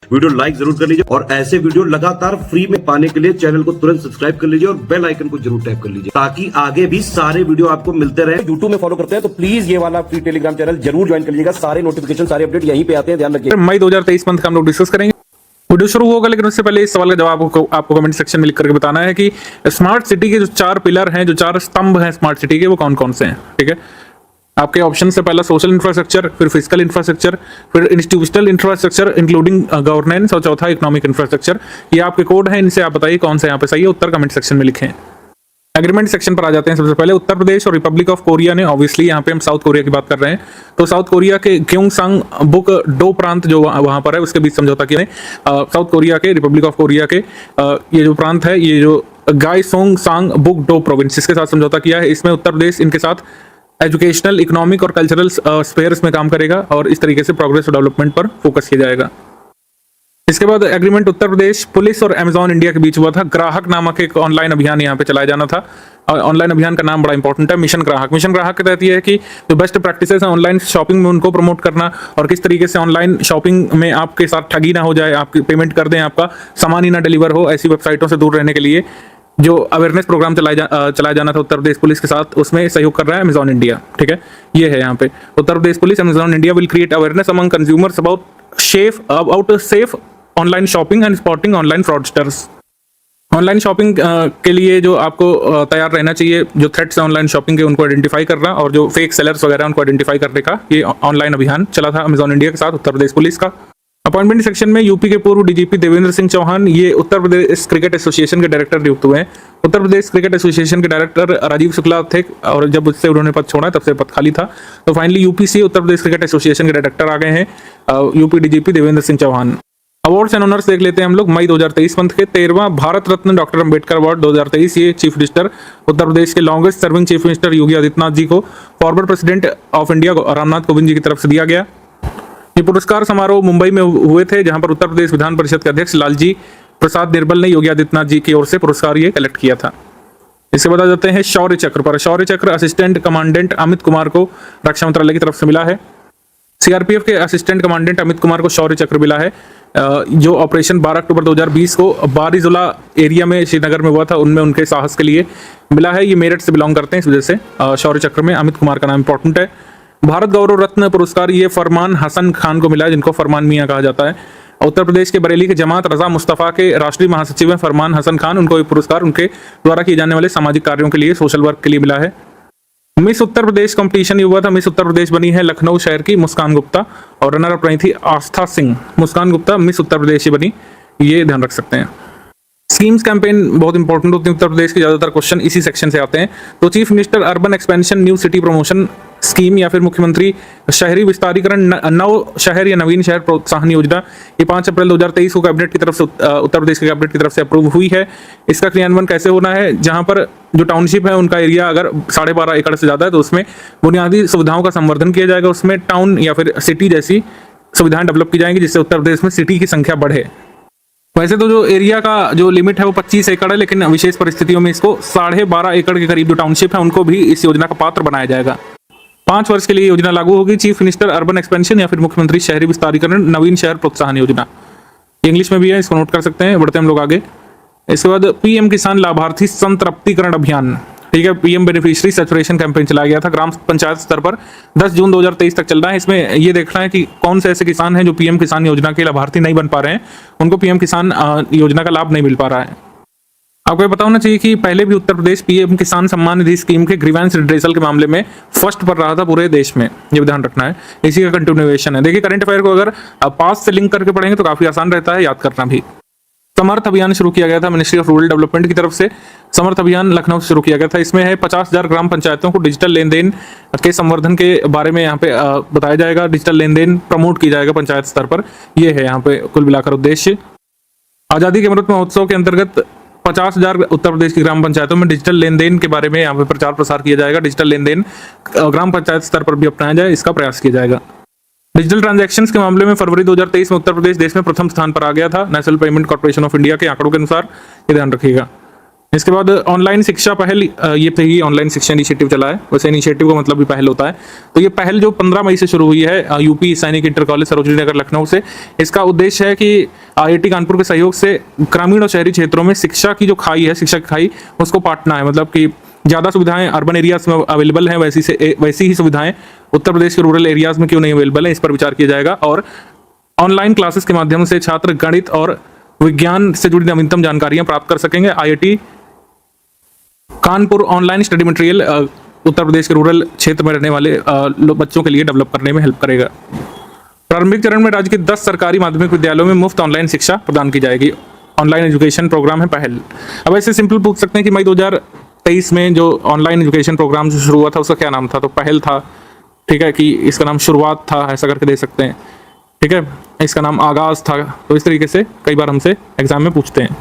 Video like जरूर कर लीजिए और ऐसे वीडियो लगातार फ्री में पाने के लिए चैनल को तुरंत सब्सक्राइब कर लीजिए और बेल आइकन को जरूर टैप कर लीजिए ताकि आगे भी सारे वीडियो आपको मिलते रहे। यूट्यूब में फॉलो करते हैं तो प्लीज ये वाला फ्री टेलीग्राम चैनल जरूर ज्वाइन कर लीजिएगा। सारे नोटिफिकेशन सारे अपडेट यहीं पे आते हैं, ध्यान रखिए। मई 2023 मंथ का हम लोग डिस्कस करेंगे। वीडियो शुरू होगा लेकिन उससे पहले इस सवाल का जवाब आपको कमेंट सेक्शन में लिख करके बताना है कि स्मार्ट सिटी के जो 4 पिलर हैं, जो 4 स्तंभ हैं स्मार्ट सिटी के, वो कौन कौन से हैं। ठीक है, आपके ऑप्शन से पहला सोशल इंफ्रास्ट्रक्चर, फिर फिजिकल इंफ्रास्ट्रक्चर, फिर इंस्टीट्यूशनल इंफ्रास्ट्रक्चर इंक्लूडिंग गवर्नेंस, और चौथा इकोनॉमिक इंफ्रास्ट्रक्चर। ये आपके कोड हैं, इनसे आप बताइए कौन सा यहाँ पे सही है। उत्तर कमेंट सेक्शन में लिखें। एग्रीमेंट सेक्शन पर आ जाते हैं। सबसे पहले उत्तर प्रदेश और रिपब्लिक ऑफ कोरिया ने, ऑब्वियसली यहाँ पे हम साउथ कोरिया की बात कर रहे हैं, तो साउथ कोरिया के ग्योंगसांग बुक डो प्रांत जो वहां पर है उसके बीच समझौता किया है। साउथ कोरिया के, रिपब्लिक ऑफ कोरिया के ये जो प्रांत है, ये जो गायसोंग सांग बुक डो प्रोविंस, इसके साथ समझौता किया है। इसमें उत्तर प्रदेश इनके साथ एजुकेशनल, इकोनॉमिक और कल्चरल स्फेयर्स में काम करेगा और इस तरीके से प्रोग्रेस और डेवलपमेंट पर फोकस किया जाएगा। इसके बाद एग्रीमेंट उत्तर प्रदेश पुलिस और अमेजॉन इंडिया के बीच हुआ था। ग्राहक नामक एक ऑनलाइन अभियान यहाँ पे चलाया जाना था। ऑनलाइन अभियान का नाम बड़ा इंपॉर्टेंट है, मिशन ग्राहक। मिशन ग्राहक के तहत ये है कि जो बेस्ट प्रैक्टिसेस हैं ऑनलाइन शॉपिंग में उनको प्रमोट करना और किस तरीके से ऑनलाइन शॉपिंग में आपके साथ ठगी ना हो जाए, आपकी पेमेंट कर दें, आपका सामान ही ना डिलीवर हो, ऐसी वेबसाइटों से दूर रहने के लिए जो अवेयरनेस प्रोग्राम चलाया जाना था उत्तर प्रदेश पुलिस के साथ, उसमें सहयोग कर रहा है अमेजॉन इंडिया। ठीक है, ये है यहाँ पे Uttar Pradesh police, Amazon India will create awareness among consumers about safe online shopping and spotting online fraudsters. Online shopping के लिए जो आपको तैयार रहना चाहिए, जो थ्रेट्स है ऑनलाइन शॉपिंग के उनको आइडेंटिफाई करना और जो फेक सेलर्स वगैरह उनको आइडेंटिफाई करने का ये ऑनलाइन अभियान चला था अमेजॉन इंडिया के साथ उत्तर प्रदेश पुलिस का। अपॉइंटमेंट सेक्शन में यूपी के पूर्व डीजीपी देवेंद्र सिंह चौहान ये उत्तर प्रदेश क्रिकेट एसोसिएशन के डायरेक्टर नियुक्त हुए हैं। उत्तर प्रदेश क्रिकेट एसोसिएशन के डायरेक्टर राजीव शुक्ला थे और जब उससे उन्होंने पद छोड़ा तब से पद खाली था, तो फाइनली यूपी से उत्तर प्रदेश क्रिकेट एसोसिएशन के डायरेक्टर आ गए हैं UP DGP Devendra Singh Chauhan. Awards and honours देख लेते हैं हम लोग। मई 2023 मंथ के 13वां भारत रत्न डॉक्टर अंबेडकर अवार्ड 2023 ये चीफ मिनिस्टर उत्तर प्रदेश के longest serving chief minister Yogi Adityanath ji को former president of India Ramnath Kovind ji की तरफ से दिया गया। ये पुरस्कार समारोह मुंबई में हुए थे जहां पर उत्तर प्रदेश विधान परिषद के अध्यक्ष लालजी प्रसाद निर्मल ने योगी आदित्यनाथ जी की ओर से पुरस्कार ये कलेक्ट किया था। इससे बता जाते हैं शौर्य चक्र पर। शौर्य चक्र असिस्टेंट कमांडेंट अमित कुमार को रक्षा मंत्रालय की तरफ से मिला है। सीआरपीएफ के असिस्टेंट कमांडेंट अमित कुमार को शौर्य चक्र मिला है, जो ऑपरेशन 12 अक्टूबर 2020 को बारीजुला एरिया में श्रीनगर में हुआ था, उनमें उनके साहस के लिए मिला है। ये मेरठ से बिलोंग करते हैं, इस वजह से शौर्य चक्र में अमित कुमार का नाम इंपॉर्टेंट है। भारत गौरव रत्न पुरस्कार ये फरमान हसन खान को मिला है, जिनको फरमान मियां कहा जाता है। उत्तर प्रदेश के बरेली के जमात रजा मुस्तफ़ा के राष्ट्रीय महासचिव हैं फरमान हसन खान, उनको ये पुरस्कार उनके द्वारा किए जाने वाले सामाजिक कार्यों के लिए, सोशल वर्क के लिए मिला है। मिस उत्तर प्रदेश कंपटीशन ये हुआ था। मिस उत्तर प्रदेश बनी है लखनऊ शहर की मुस्कान गुप्ता और रनर अप रही थी आस्था सिंह। मुस्कान गुप्ता मिस उत्तर प्रदेश ही बनी, ये ध्यान रख सकते हैं। स्कीम्स कैंपेन बहुत इंपॉर्टेंट होती है उत्तर प्रदेश के, ज्यादातर क्वेश्चन इसी सेक्शन से आते हैं। तो chief minister urban expansion new city promotion scheme या फिर मुख्यमंत्री शहरी विस्तारीकरण नव शहर या नवीन शहर प्रोत्साहन योजना, ये 5 अप्रैल 2023 को कैबिनेट की तरफ से उत्तर प्रदेश के कैबिनेट की तरफ से अप्रूव हुई है। इसका क्रियान्वयन कैसे होना है, जहां पर जो टाउनशिप है उनका एरिया अगर 12.5 एकड़ से ज्यादा है तो उसमें बुनियादी सुविधाओं का संवर्धन किया जाएगा, उसमें टाउन या फिर सिटी जैसी सुविधाएं डेवलप की जाएंगी जिससे उत्तर प्रदेश में सिटी की संख्या बढ़े। वैसे तो जो एरिया का जो लिमिट है वो 25 एकड़ है, लेकिन विशेष परिस्थितियों में इसको 12.5 एकड़ के करीब जो टाउनशिप है उनको भी इस योजना का पात्र बनाया जाएगा। 5 वर्ष के लिए योजना लागू होगी। चीफ मिनिस्टर अर्बन एक्सपेंशन या फिर मुख्यमंत्री शहरी विस्तारीकरण नवीन शहर प्रोत्साहन योजना, इंग्लिश में भी है, इसको नोट कर सकते हैं। बढ़ते हम लोग आगे। इसके बाद पीएम किसान लाभार्थी संतृप्तिकरण अभियान, ठीक है, पीएम बेनिफिशियरी सैचुरेशन कैंपेन चलाया गया था ग्राम पंचायत स्तर पर। 10 जून 2023 तक चल रहा है। इसमें ये देखना है कि कौन से ऐसे किसान हैं जो पीएम किसान योजना के लाभार्थी नहीं बन पा रहे हैं, उनको पीएम किसान योजना का लाभ नहीं मिल पा रहा है। आपको ये पता होना चाहिए कि पहले भी उत्तर प्रदेश पीएम किसान सम्मान निधि स्कीम के ग्रीवेंस रिड्रेसल के मामले में फर्स्ट पर रहा था पूरे देश में, ये ध्यान रखना है। इसी का कंटिन्यूएशन है। देखिए, करंट अफेयर को अगर पास से लिंक करके पढ़ेंगे तो काफी आसान रहता है याद करना भी। समर्थ अभियान शुरू किया गया था मिनिस्ट्री ऑफ रूरल डेवलपमेंट की तरफ से। समर्थ अभियान लखनऊ से शुरू किया गया था। इसमें है 50,000 ग्राम पंचायतों को डिजिटल लेन देन के संवर्धन के बारे में यहाँ पे बताया जाएगा। डिजिटल लेन देन प्रमोट किया जाएगा पंचायत स्तर पर, ये है यहाँ पे कुल मिलाकर उद्देश्य। आजादी के अमृत महोत्सव के अंतर्गत 50,000 उत्तर प्रदेश की ग्राम पंचायतों में डिजिटल लेन देन के बारे में यहाँ पे प्रचार प्रसार किया जाएगा। डिजिटल लेन देन ग्राम पंचायत स्तर पर भी अपनाया जाए, इसका प्रयास किया जाएगा। डिजिटल ट्रांजैक्शंस के मामले में फरवरी 2023 में उत्तर प्रदेश देश में प्रथम स्थान पर आ गया था national payment corporation of India के आंकड़ों के अनुसार, ये ध्यान रखिएगा। इसके बाद ऑनलाइन शिक्षा पहल, ये थी ऑनलाइन शिक्षा इनिशिएटिव चला है। वैसे इनिशिएटिव का मतलब भी पहल होता है। तो ये पहल जो 15 मई से शुरू हुई है यूपी सैनिक इंटर कॉलेज सरोजनी नगर लखनऊ से। इसका उद्देश्य है कि आईआईटी कानपुर के सहयोग से ग्रामीण और शहरी क्षेत्रों में शिक्षा की जो खाई है, शिक्षा की खाई, उसको पाटना है। मतलब कि ज़्यादा सुविधाएं अर्बन एरियाज में अवेलेबल हैं, वैसी ही सुविधाएं उत्तर प्रदेश के रूरल एरियाज में क्यों नहीं अवेलेबल है, इस पर विचार किया जाएगा। और ऑनलाइन क्लासेस के माध्यम से छात्र गणित और विज्ञान से जुड़ी नवीनतम जानकारियां प्राप्त कर सकेंगे। IIT Kanpur online study material Uttar Pradesh के रूरल क्षेत्र में रहने वाले बच्चों के लिए डेवलप करने में हेल्प करेगा। प्रारंभिक चरण में राज्य के 10 सरकारी माध्यमिक विद्यालयों में मुफ्त ऑनलाइन शिक्षा प्रदान की जाएगी। ऑनलाइन एजुकेशन प्रोग्राम है पहल। अब ऐसे सिंपल पूछ सकते हैं कि मई 2023 में जो ऑनलाइन एजुकेशन प्रोग्राम जो शुरू हुआ था उसका क्या नाम था, तो पहल था। ठीक है, कि इसका नाम शुरुआत था, ऐसा करके दे सकते हैं। ठीक है, इसका नाम आगाज था। तो इस तरीके से कई बार हमसे एग्जाम में पूछते हैं।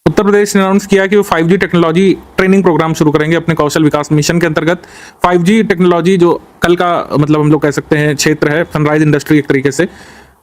उत्तर प्रदेश ने अनाउंस किया कि वो 5G टेक्नोलॉजी ट्रेनिंग प्रोग्राम शुरू करेंगे अपने कौशल विकास मिशन के अंतर्गत। 5G टेक्नोलॉजी जो कल का मतलब हम लोग कह सकते हैं क्षेत्र है, सनराइज इंडस्ट्री एक तरीके से।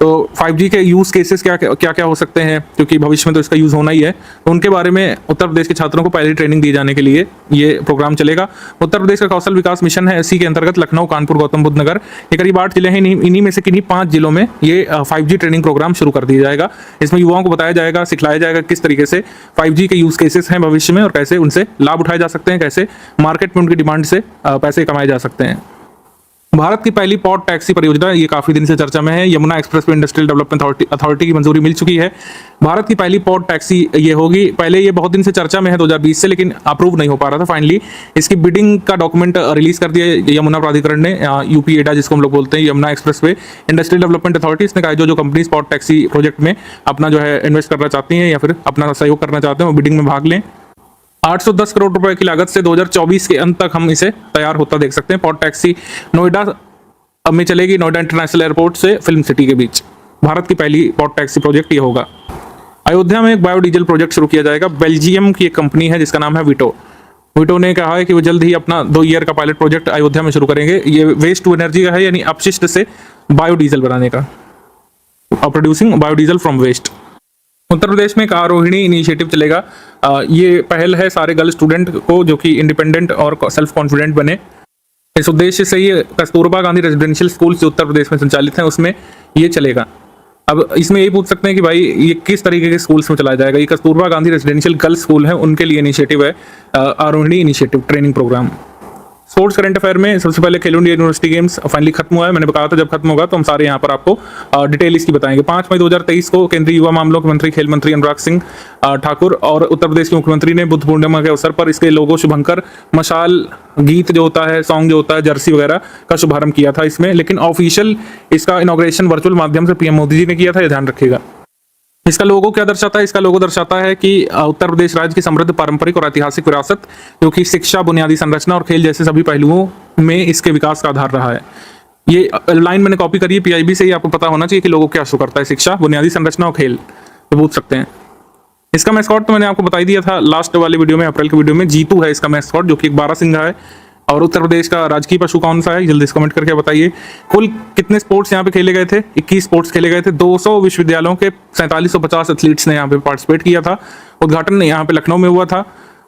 तो 5G के यूज केसेस क्या क्या हो सकते हैं, क्योंकि भविष्य में तो इसका यूज होना ही है, तो उनके बारे में उत्तर प्रदेश के छात्रों को पहले ट्रेनिंग दी जाने के लिए ये प्रोग्राम चलेगा। उत्तर प्रदेश का कौशल विकास मिशन है, इसी के अंतर्गत लखनऊ, कानपुर, गौतम बुद्ध नगर, ये करीब 8 जिले हैं। इन्हीं में से किन्हीं 5 जिलों में ये 5G ट्रेनिंग प्रोग्राम शुरू कर दिया जाएगा। इसमें युवाओं को बताया जाएगा, सिखलाया जाएगा किस तरीके से 5G के यूज केसेस हैं भविष्य में और कैसे उनसे लाभ उठाए जा सकते हैं, कैसे मार्केट में उनकी डिमांड से पैसे कमाए जा सकते हैं। भारत की पहली पॉड टैक्सी परियोजना, ये काफी दिन से चर्चा में है। Yamuna expressway industrial development authority की मंजूरी मिल चुकी है। भारत की पहली पॉड टैक्सी ये होगी। पहले ये बहुत दिन से चर्चा में है 2020 से, लेकिन अप्रूव नहीं हो पा रहा था। फाइनली इसकी बिडिंग का डॉक्यूमेंट रिलीज कर दिया यमुना प्राधिकरण ने, यूपी एडा जिसको हम लोग बोलते हैं, Yamuna expressway industrial development authority. इसने कहा जो कंपनीज पॉड टैक्सी प्रोजेक्ट में अपना जो है इन्वेस्ट करना चाहती हैं या फिर अपना सहयोग करना चाहते हैं वो बिडिंग में भाग लें। 810 करोड़ रुपए की लागत से 2024 के अंत तक हम इसे तैयार होता देख सकते हैं। पॉड टैक्सी नोएडा में चलेगी, नोएडा इंटरनेशनल एयरपोर्ट से फिल्म सिटी के बीच। भारत की पहली पॉड टैक्सी प्रोजेक्ट ये होगा। अयोध्या में एक बायोडीजल प्रोजेक्ट शुरू किया जाएगा। बेल्जियम की एक कंपनी है जिसका नाम है विटो। विटो ने कहा है कि वो जल्द ही अपना 2 ईयर का पायलट प्रोजेक्ट अयोध्या में शुरू करेंगे। ये वेस्ट टू एनर्जी का है, यानी अपशिष्ट से बायोडीजल बनाने का, producing biodiesel from waste. Uttar Pradesh में एक आरोहिणी इनिशिएटिव चलेगा। ये पहल है सारे गर्ल स्टूडेंट को जो कि इंडिपेंडेंट और सेल्फ कॉन्फिडेंट बने। इस उद्देश्य से ये कस्तूरबा गांधी रेजिडेंशियल स्कूल जो उत्तर प्रदेश में संचालित हैं उसमें ये चलेगा। अब इसमें यही पूछ सकते हैं कि भाई ये किस तरीके के स्कूल्स में चलाया जाएगा। ये Kasturba Gandhi residential girls school है, उनके लिए इनिशिएटिव है Arohini initiative training programme. Sports current affair में सबसे पहले खेलो इंडिया यूनिवर्सिटी गेम्स फाइनली खत्म हुआ है। मैंने कहा था जब खत्म होगा तो हम सारे यहाँ पर आपको डिटेल इसकी बताएंगे। 5 मई 2023 को केंद्रीय युवा मामलों के मंत्री, खेल मंत्री अनुराग सिंह ठाकुर और उत्तर प्रदेश के मुख्यमंत्री ने बुद्ध पूर्णिमा के अवसर पर इसके लोगो, शुभंकर, मशाल, गीत जो होता है, सॉन्ग जो होता है, जर्सी वगैरह का शुभारंभ किया था इसमें। लेकिन ऑफिशियल इसका इनॉग्रेशन वर्चुअल माध्यम से पीएम मोदी जी ने किया था, ये ध्यान रखिएगा। इसका लोगो क्या दर्शाता है? इसका लोगो दर्शाता है कि उत्तर प्रदेश राज्य की समृद्ध पारंपरिक और ऐतिहासिक विरासत, जो कि शिक्षा, बुनियादी संरचना और खेल जैसे सभी पहलुओं में इसके विकास का आधार रहा है। ये लाइन मैंने कॉपी करी है पीआईबी से, ही आपको पता होना चाहिए कि लोगो क्या शो करता है, शिक्षा, बुनियादी संरचना और खेल, तो पूछ सकते हैं। इसका मैस्कॉट तो मैंने आपको बता ही दिया था लास्ट वाले वीडियो में, अप्रैल के वीडियो में। जीतू है इसका मैस्कॉट, जो कि एक बारहसिंगा है। और उत्तर प्रदेश का राजकीय पशु कौन सा है, जल्दी से कमेंट करके बताइए। कुल कितने स्पोर्ट्स यहाँ पे खेले गए थे? 21 स्पोर्ट्स खेले गए थे। 200 विश्वविद्यालयों के 4750 एथलीट्स ने यहाँ पे पार्टिसिपेट किया था। उद्घाटन यहाँ पे लखनऊ में हुआ था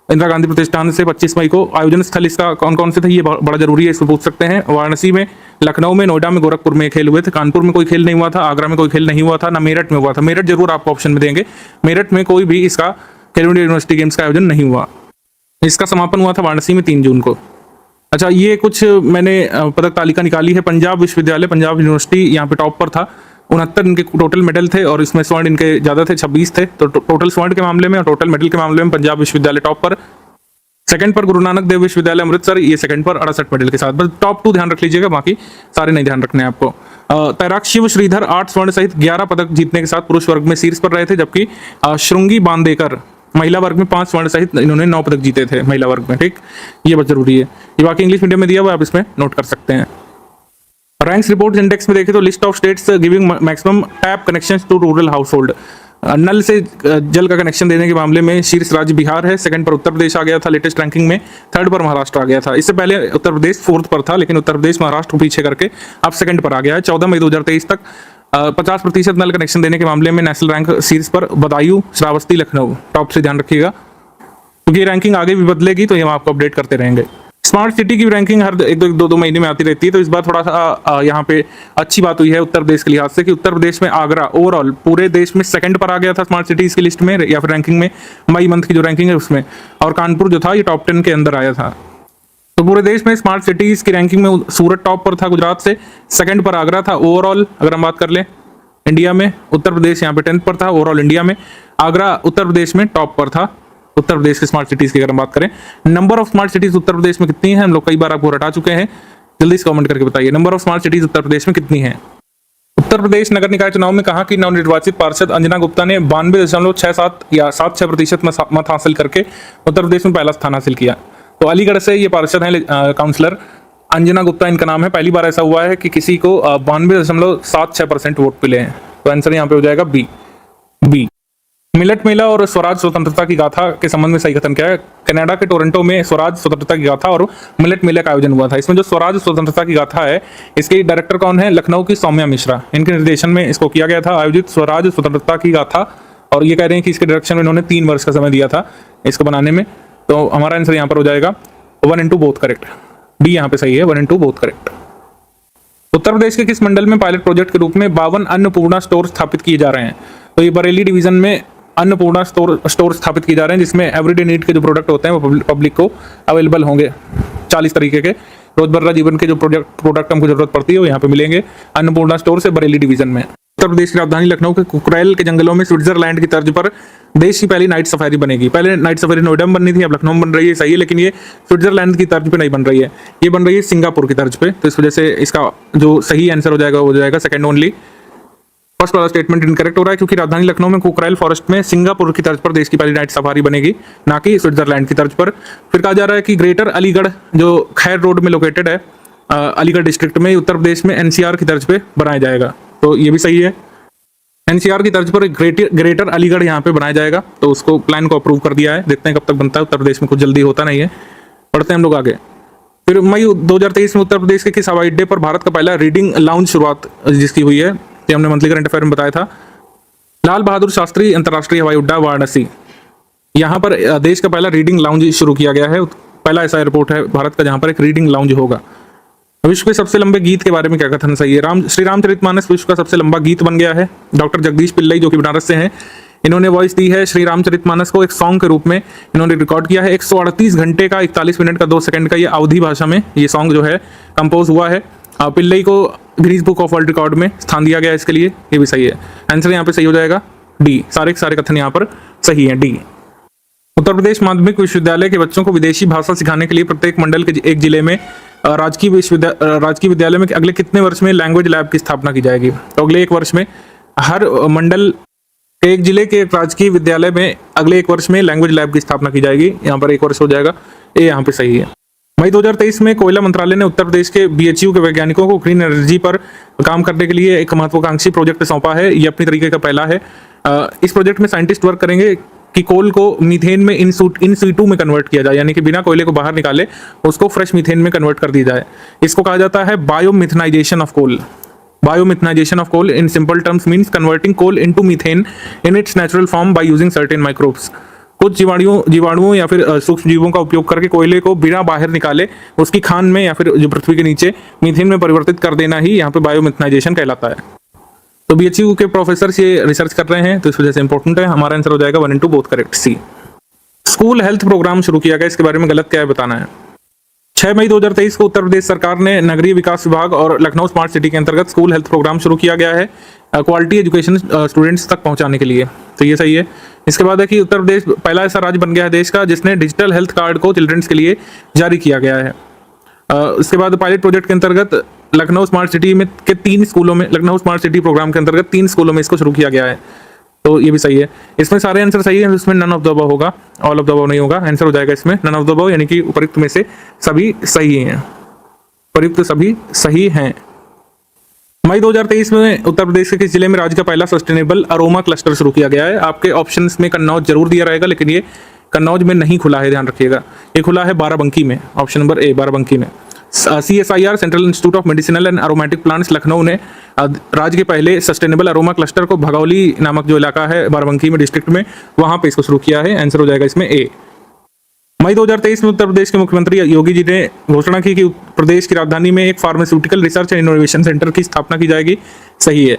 इंदिरा गांधी प्रतिष्ठान से 25 मई को। आयोजन स्थल इसका कौन कौन से थे, ये बड़ा जरूरी है, इसको पूछ सकते हैं। वाराणसी में, लखनऊ में, नोएडा में, गोरखपुर में खेल हुए थे। कानपुर में कोई खेल नहीं हुआ था, आगरा में कोई खेल नहीं हुआ था, ना मेरठ में हुआ था। मेरठ जरूर आपको ऑप्शन में देंगे, मेरठ में कोई भी इसका खेलो इंडिया यूनिवर्सिटी गेम्स का आयोजन नहीं हुआ। इसका समापन हुआ था वाराणसी में 3 जून को। अच्छा, ये कुछ मैंने पदक तालिका निकाली है। पंजाब विश्वविद्यालय, पंजाब यूनिवर्सिटी यहाँ पे टॉप पर था। 69 इनके टोटल मेडल थे और इसमें स्वर्ण इनके ज्यादा थे, 26 थे। तो टोटल स्वर्ण के मामले में और टोटल मेडल के मामले में पंजाब विश्वविद्यालय टॉप पर। सेकंड पर गुरु नानक देव विश्वविद्यालय अमृतसर, ये सेकंड पर 68 मेडल के साथ। बस टॉप 2 ध्यान रख लीजिएगा, बाकी सारे नहीं ध्यान रखने आपको। तैराक शिव श्रीधर 8 स्वर्ण सहित 11 पदक जीतने के साथ पुरुष वर्ग में शीर्ष पर रहे थे, जबकि श्रृंगी बांदेकर महिला वर्ग में 5 स्वर्ण सहित इन्होंने 9 पदक जीते थे महिला वर्ग में। ठीक, ये बहुत जरूरी है। ये बाकी इंग्लिश मीडियम में दिया हुआ, आप इसमें नोट कर सकते हैं। रैंक्स रिपोर्ट इंडेक्स में देखें तो list of states giving maximum tap connections to rural household, नल से जल का कनेक्शन देने के मामले में शीर्ष राज्य बिहार है। सेकंड पर उत्तर प्रदेश आ गया था लेटेस्ट रैंकिंग में। थर्ड पर महाराष्ट्र आ गया था। इससे पहले उत्तर प्रदेश 4th पर था, लेकिन उत्तर प्रदेश महाराष्ट्र को पीछे करके अब सेकंड पर आ गया है। 14 मई 2023 तक 50% नल कनेक्शन देने के मामले में नेशनल रैंक शीर्ष पर बदायूं, श्रावस्ती, लखनऊ टॉप से ध्यान रखिएगा। क्योंकि रैंकिंग आगे भी बदलेगी तो ये हम आपको अपडेट करते रहेंगे। स्मार्ट सिटी की रैंकिंग हर एक दो महीने में आती रहती है, तो इस बार थोड़ा सा यहाँ पे अच्छी बात हुई है उत्तर प्रदेश के लिहाज से कि उत्तर प्रदेश में आगरा ओवरऑल पूरे देश में सेकंड पर आ गया था स्मार्ट सिटीज की लिस्ट में या फिर रैंकिंग में, मई मंथ की जो रैंकिंग है उसमें, और कानपुर जो था ये टॉप 10 के अंदर आया था। तो पूरे देश में स्मार्ट सिटीज की रैंकिंग में सूरत टॉप पर था गुजरात से, सेकंड पर आगरा था। ओवरऑल अगर हम बात कर लें इंडिया में, उत्तर प्रदेश यहाँ पे 10th पर था ओवरऑल इंडिया में, आगरा उत्तर प्रदेश में टॉप पर था। उत्तर प्रदेश की स्मार्ट सिटीज की अगर हम बात करें, number of smart cities Uttar Pradesh में कितनी है हम लोग कई बार आपको रटा चुके हैं, जल्दी से कमेंट करके बताइए number of smart cities Uttar Pradesh में कितनी है। उत्तर प्रदेश नगर निकाय चुनाव में कहा कि नवनिर्वाचित पार्षद अंजना गुप्ता ने 92.67 या 76% मत हासिल करके उत्तर प्रदेश में पहला स्थान हासिल किया। तो अलीगढ़ से ये पार्षद हैं काउंसलर अंजना गुप्ता इनका नाम है। पहली बार ऐसा हुआ है कि किसी को 92.76% वोट मिले हैं। तो आंसर यहाँ पे हो जाएगा बी। मिलेट मेला और स्वराज स्वतंत्रता की गाथा के संबंध में सही कथन क्या है। कनाडा के टोरंटो में स्वराज स्वतंत्रता की गाथा और मिलेट मेला का आयोजन हुआ था। इसमें जो स्वराज स्वतंत्रता की गाथा है इसके डायरेक्टर कौन है, लखनऊ की सौम्या मिश्रा, इनके निर्देशन में इसको किया गया था आयोजित स्वराज स्वतंत्रता की गाथा। और ये कह रहे हैं कि इसके डायरेक्शन में इन्होंने 3 वर्ष का समय दिया था इसको बनाने में। तो हमारा आंसर यहाँ पर हो जाएगा 1 and 2 बोथ करेक्ट। डी यहाँ पे सही है, 1 and 2 बोथ करेक्ट। उत्तर प्रदेश के किस मंडल में पायलट प्रोजेक्ट के रूप में 52 अन्नपूर्णा स्टोर स्थापित किए जा रहे हैं। तो ये बरेली डिवीजन में अन्नपूर्णा स्टोर स्थापित किए जा रहे हैं, जिसमें एवरीडे नीड के जो प्रोडक्ट होते हैं वो पब्लिक को अवेलेबल होंगे। 40 तरीके के रोजमर्रा जीवन के जो प्रोडक्ट हमको जरूरत पड़ती है वो यहाँ पे मिलेंगे अन्नपूर्णा स्टोर से बरेली डिवीजन में। उत्तर प्रदेश की राजधानी लखनऊ के कुकरेल के जंगलों में स्विट्जरलैंड की तर्ज पर देश की पहली नाइट सफारी बनेगी। पहले नाइट सफारी नोएडा में बननी थी, अब लखनऊ में बन रही है, सही है, लेकिन ये स्विट्जरलैंड की तर्ज पे नहीं बन रही है, ये बन रही है सिंगापुर की तर्ज पे। तो इस वजह से इसका जो सही आंसर हो जाएगा वो हो जाएगा सेकंड ओनली। फर्स्ट वाला स्टेटमेंट इनकरेक्ट हो रहा है क्योंकि राजधानी लखनऊ में कुकरेल फॉरेस्ट में सिंगापुर की तर्ज पर देश की पहली नाइट सफारी बनेगी, ना कि स्विट्जरलैंड की तर्ज पर। फिर कहा जा रहा है कि ग्रेटर अलीगढ़ जो खैर रोड में लोकेटेड है अलीगढ़ डिस्ट्रिक्ट में, उत्तर प्रदेश में एनसीआर की तर्ज पे बनाया जाएगा। तो ये भी सही है, एनसीआर की तर्ज पर ग्रेटर अलीगढ़ यहाँ पे बनाया जाएगा। तो उसको प्लान को अप्रूव कर दिया है, देखते हैं कब तक बनता है। उत्तर प्रदेश में कुछ जल्दी होता नहीं है, पढ़ते हैं हम लोग आगे। फिर मई 2023 में उत्तर प्रदेश के किस हवाई अड्डे पर भारत का पहला रीडिंग लाउंज शुरुआत जिसकी हुई है, ये हमने मंथली करंट अफेयर में बताया था। लाल बहादुर शास्त्री अंतर्राष्ट्रीय हवाई अड्डा वाराणसी, यहाँ पर देश का पहला रीडिंग लाउंज शुरू किया गया है। पहला ऐसा एयरपोर्ट है भारत का जहाँ पर एक रीडिंग लाउंज होगा। विश्व के सबसे लंबे गीत के बारे में क्या कथन सही है। श्री रामचरितमानस विश्व का सबसे लंबा गीत बन गया है। डॉक्टर जगदीश पिल्लई जो कि बनारस से हैं, इन्होंने वॉइस दी है श्री रामचरितमानस को एक सॉन्ग के रूप में इन्होंने रिकॉर्ड किया है। 138 घंटे का 41 मिनट का 2 सेकंड का ये अवधी भाषा में ये सॉन्ग जो है कंपोज हुआ है। पिल्लई को Guinness book of world record में स्थान दिया गया है इसके लिए, ये भी सही है। आंसर यहाँ पे सही हो जाएगा डी, सारे के सारे कथन यहाँ पर सही है, डी। उत्तर प्रदेश माध्यमिक विश्वविद्यालय के बच्चों को विदेशी भाषा सिखाने के लिए प्रत्येक मंडल के एक जिले में राजकीय विद्यालय में अगले कितने वर्ष में लैंग्वेज लैब की स्थापना की जाएगी। तो अगले 1 वर्ष में हर मंडल के एक जिले के राजकीय विद्यालय में अगले 1 वर्ष में लैंग्वेज लैब की स्थापना की जाएगी। यहाँ पर 1 वर्ष हो जाएगा, ये यहाँ पे सही है। मई 2023 में कोयला मंत्रालय ने उत्तर प्रदेश के बीएचयू के वैज्ञानिकों को ग्रीन एनर्जी पर काम करने के लिए एक महत्वाकांक्षी प्रोजेक्ट सौंपा है। ये अपनी तरीके का पहला है। इस प्रोजेक्ट में साइंटिस्ट वर्क करेंगे कि कोल को मीथेन में इन सीटू में कन्वर्ट किया जाए, यानी कि बिना कोयले को बाहर निकाले उसको फ्रेश मीथेन में कन्वर्ट कर दी जाए। इसको कहा जाता है biomethanisation of coal. Biomethanisation of coal in simple terms means converting coal into methane in its natural form by using certain microbes. कुछ जीवाणुओं या फिर सूक्ष्म जीवों का उपयोग करके कोयले को बिना बाहर निकाले उसकी खान में या फिर जो पृथ्वी के नीचे मीथेन में परिवर्तित कर देना ही यहाँ पे बायोमिथनाइजेशन कहलाता है। तो बीएचयू के प्रोफेसर ये रिसर्च कर रहे हैं, तो इस वजह से इंपॉर्टेंट है। हमारा आंसर हो जाएगा 1 and 2 both correct, C. School health programme शुरू किया गया, इसके बारे में गलत क्या है बताना है। 6 मई 2023 को उत्तर प्रदेश सरकार ने नगरीय विकास विभाग और लखनऊ स्मार्ट सिटी के अंतर्गत स्कूल हेल्थ प्रोग्राम शुरू किया गया है क्वालिटी एजुकेशन स्टूडेंट्स तक पहुंचाने के लिए। तो ये सही है। इसके बाद है कि उत्तर प्रदेश पहला ऐसा राज्य बन गया है देश का जिसने डिजिटल हेल्थ कार्ड को चिल्ड्रंस के लिए जारी किया गया है। उसके बाद पायलट प्रोजेक्ट के अंतर्गत लखनऊ स्मार्ट सिटी में के 3 स्कूलों में, लखनऊ स्मार्ट सिटी प्रोग्राम के अंतर्गत 3 स्कूलों में इसको शुरू किया गया है। तो ये भी सही है। इसमें सारे आंसर सही है, इसमें नन ऑफ द अबव होगा, ऑल ऑफ द अबव नहीं होगा। आंसर हो जाएगा इसमें नन ऑफ द अबव, यानी कि उपयुक्त में से सभी सही हैं, उपयुक्त सभी सही हैं। मई 2023 में उत्तर प्रदेश के किस जिले में राज्य का पहला सस्टेनेबल अरोमा क्लस्टर शुरू किया गया है। आपके ऑप्शंस में कन्नौज जरूर दिया रहेगा, लेकिन ये कन्नौज में नहीं खुला है, ध्यान रखिएगा। ये खुला है बाराबंकी में, ऑप्शन नंबर ए बाराबंकी में। CSIR central institute of medicinal and aromatic plants Lucknow ने राज्य के पहले सस्टेनेबल अरोमा क्लस्टर को भगौली नामक जो इलाका है बाराबंकी में डिस्ट्रिक्ट में, वहां पे इसको शुरू किया है। आंसर हो जाएगा इसमें ए। मई 2023 में उत्तर प्रदेश के मुख्यमंत्री योगी जी ने घोषणा की कि प्रदेश की राजधानी में एक pharmaceutical research and innovation centre की स्थापना की जाएगी। सही है।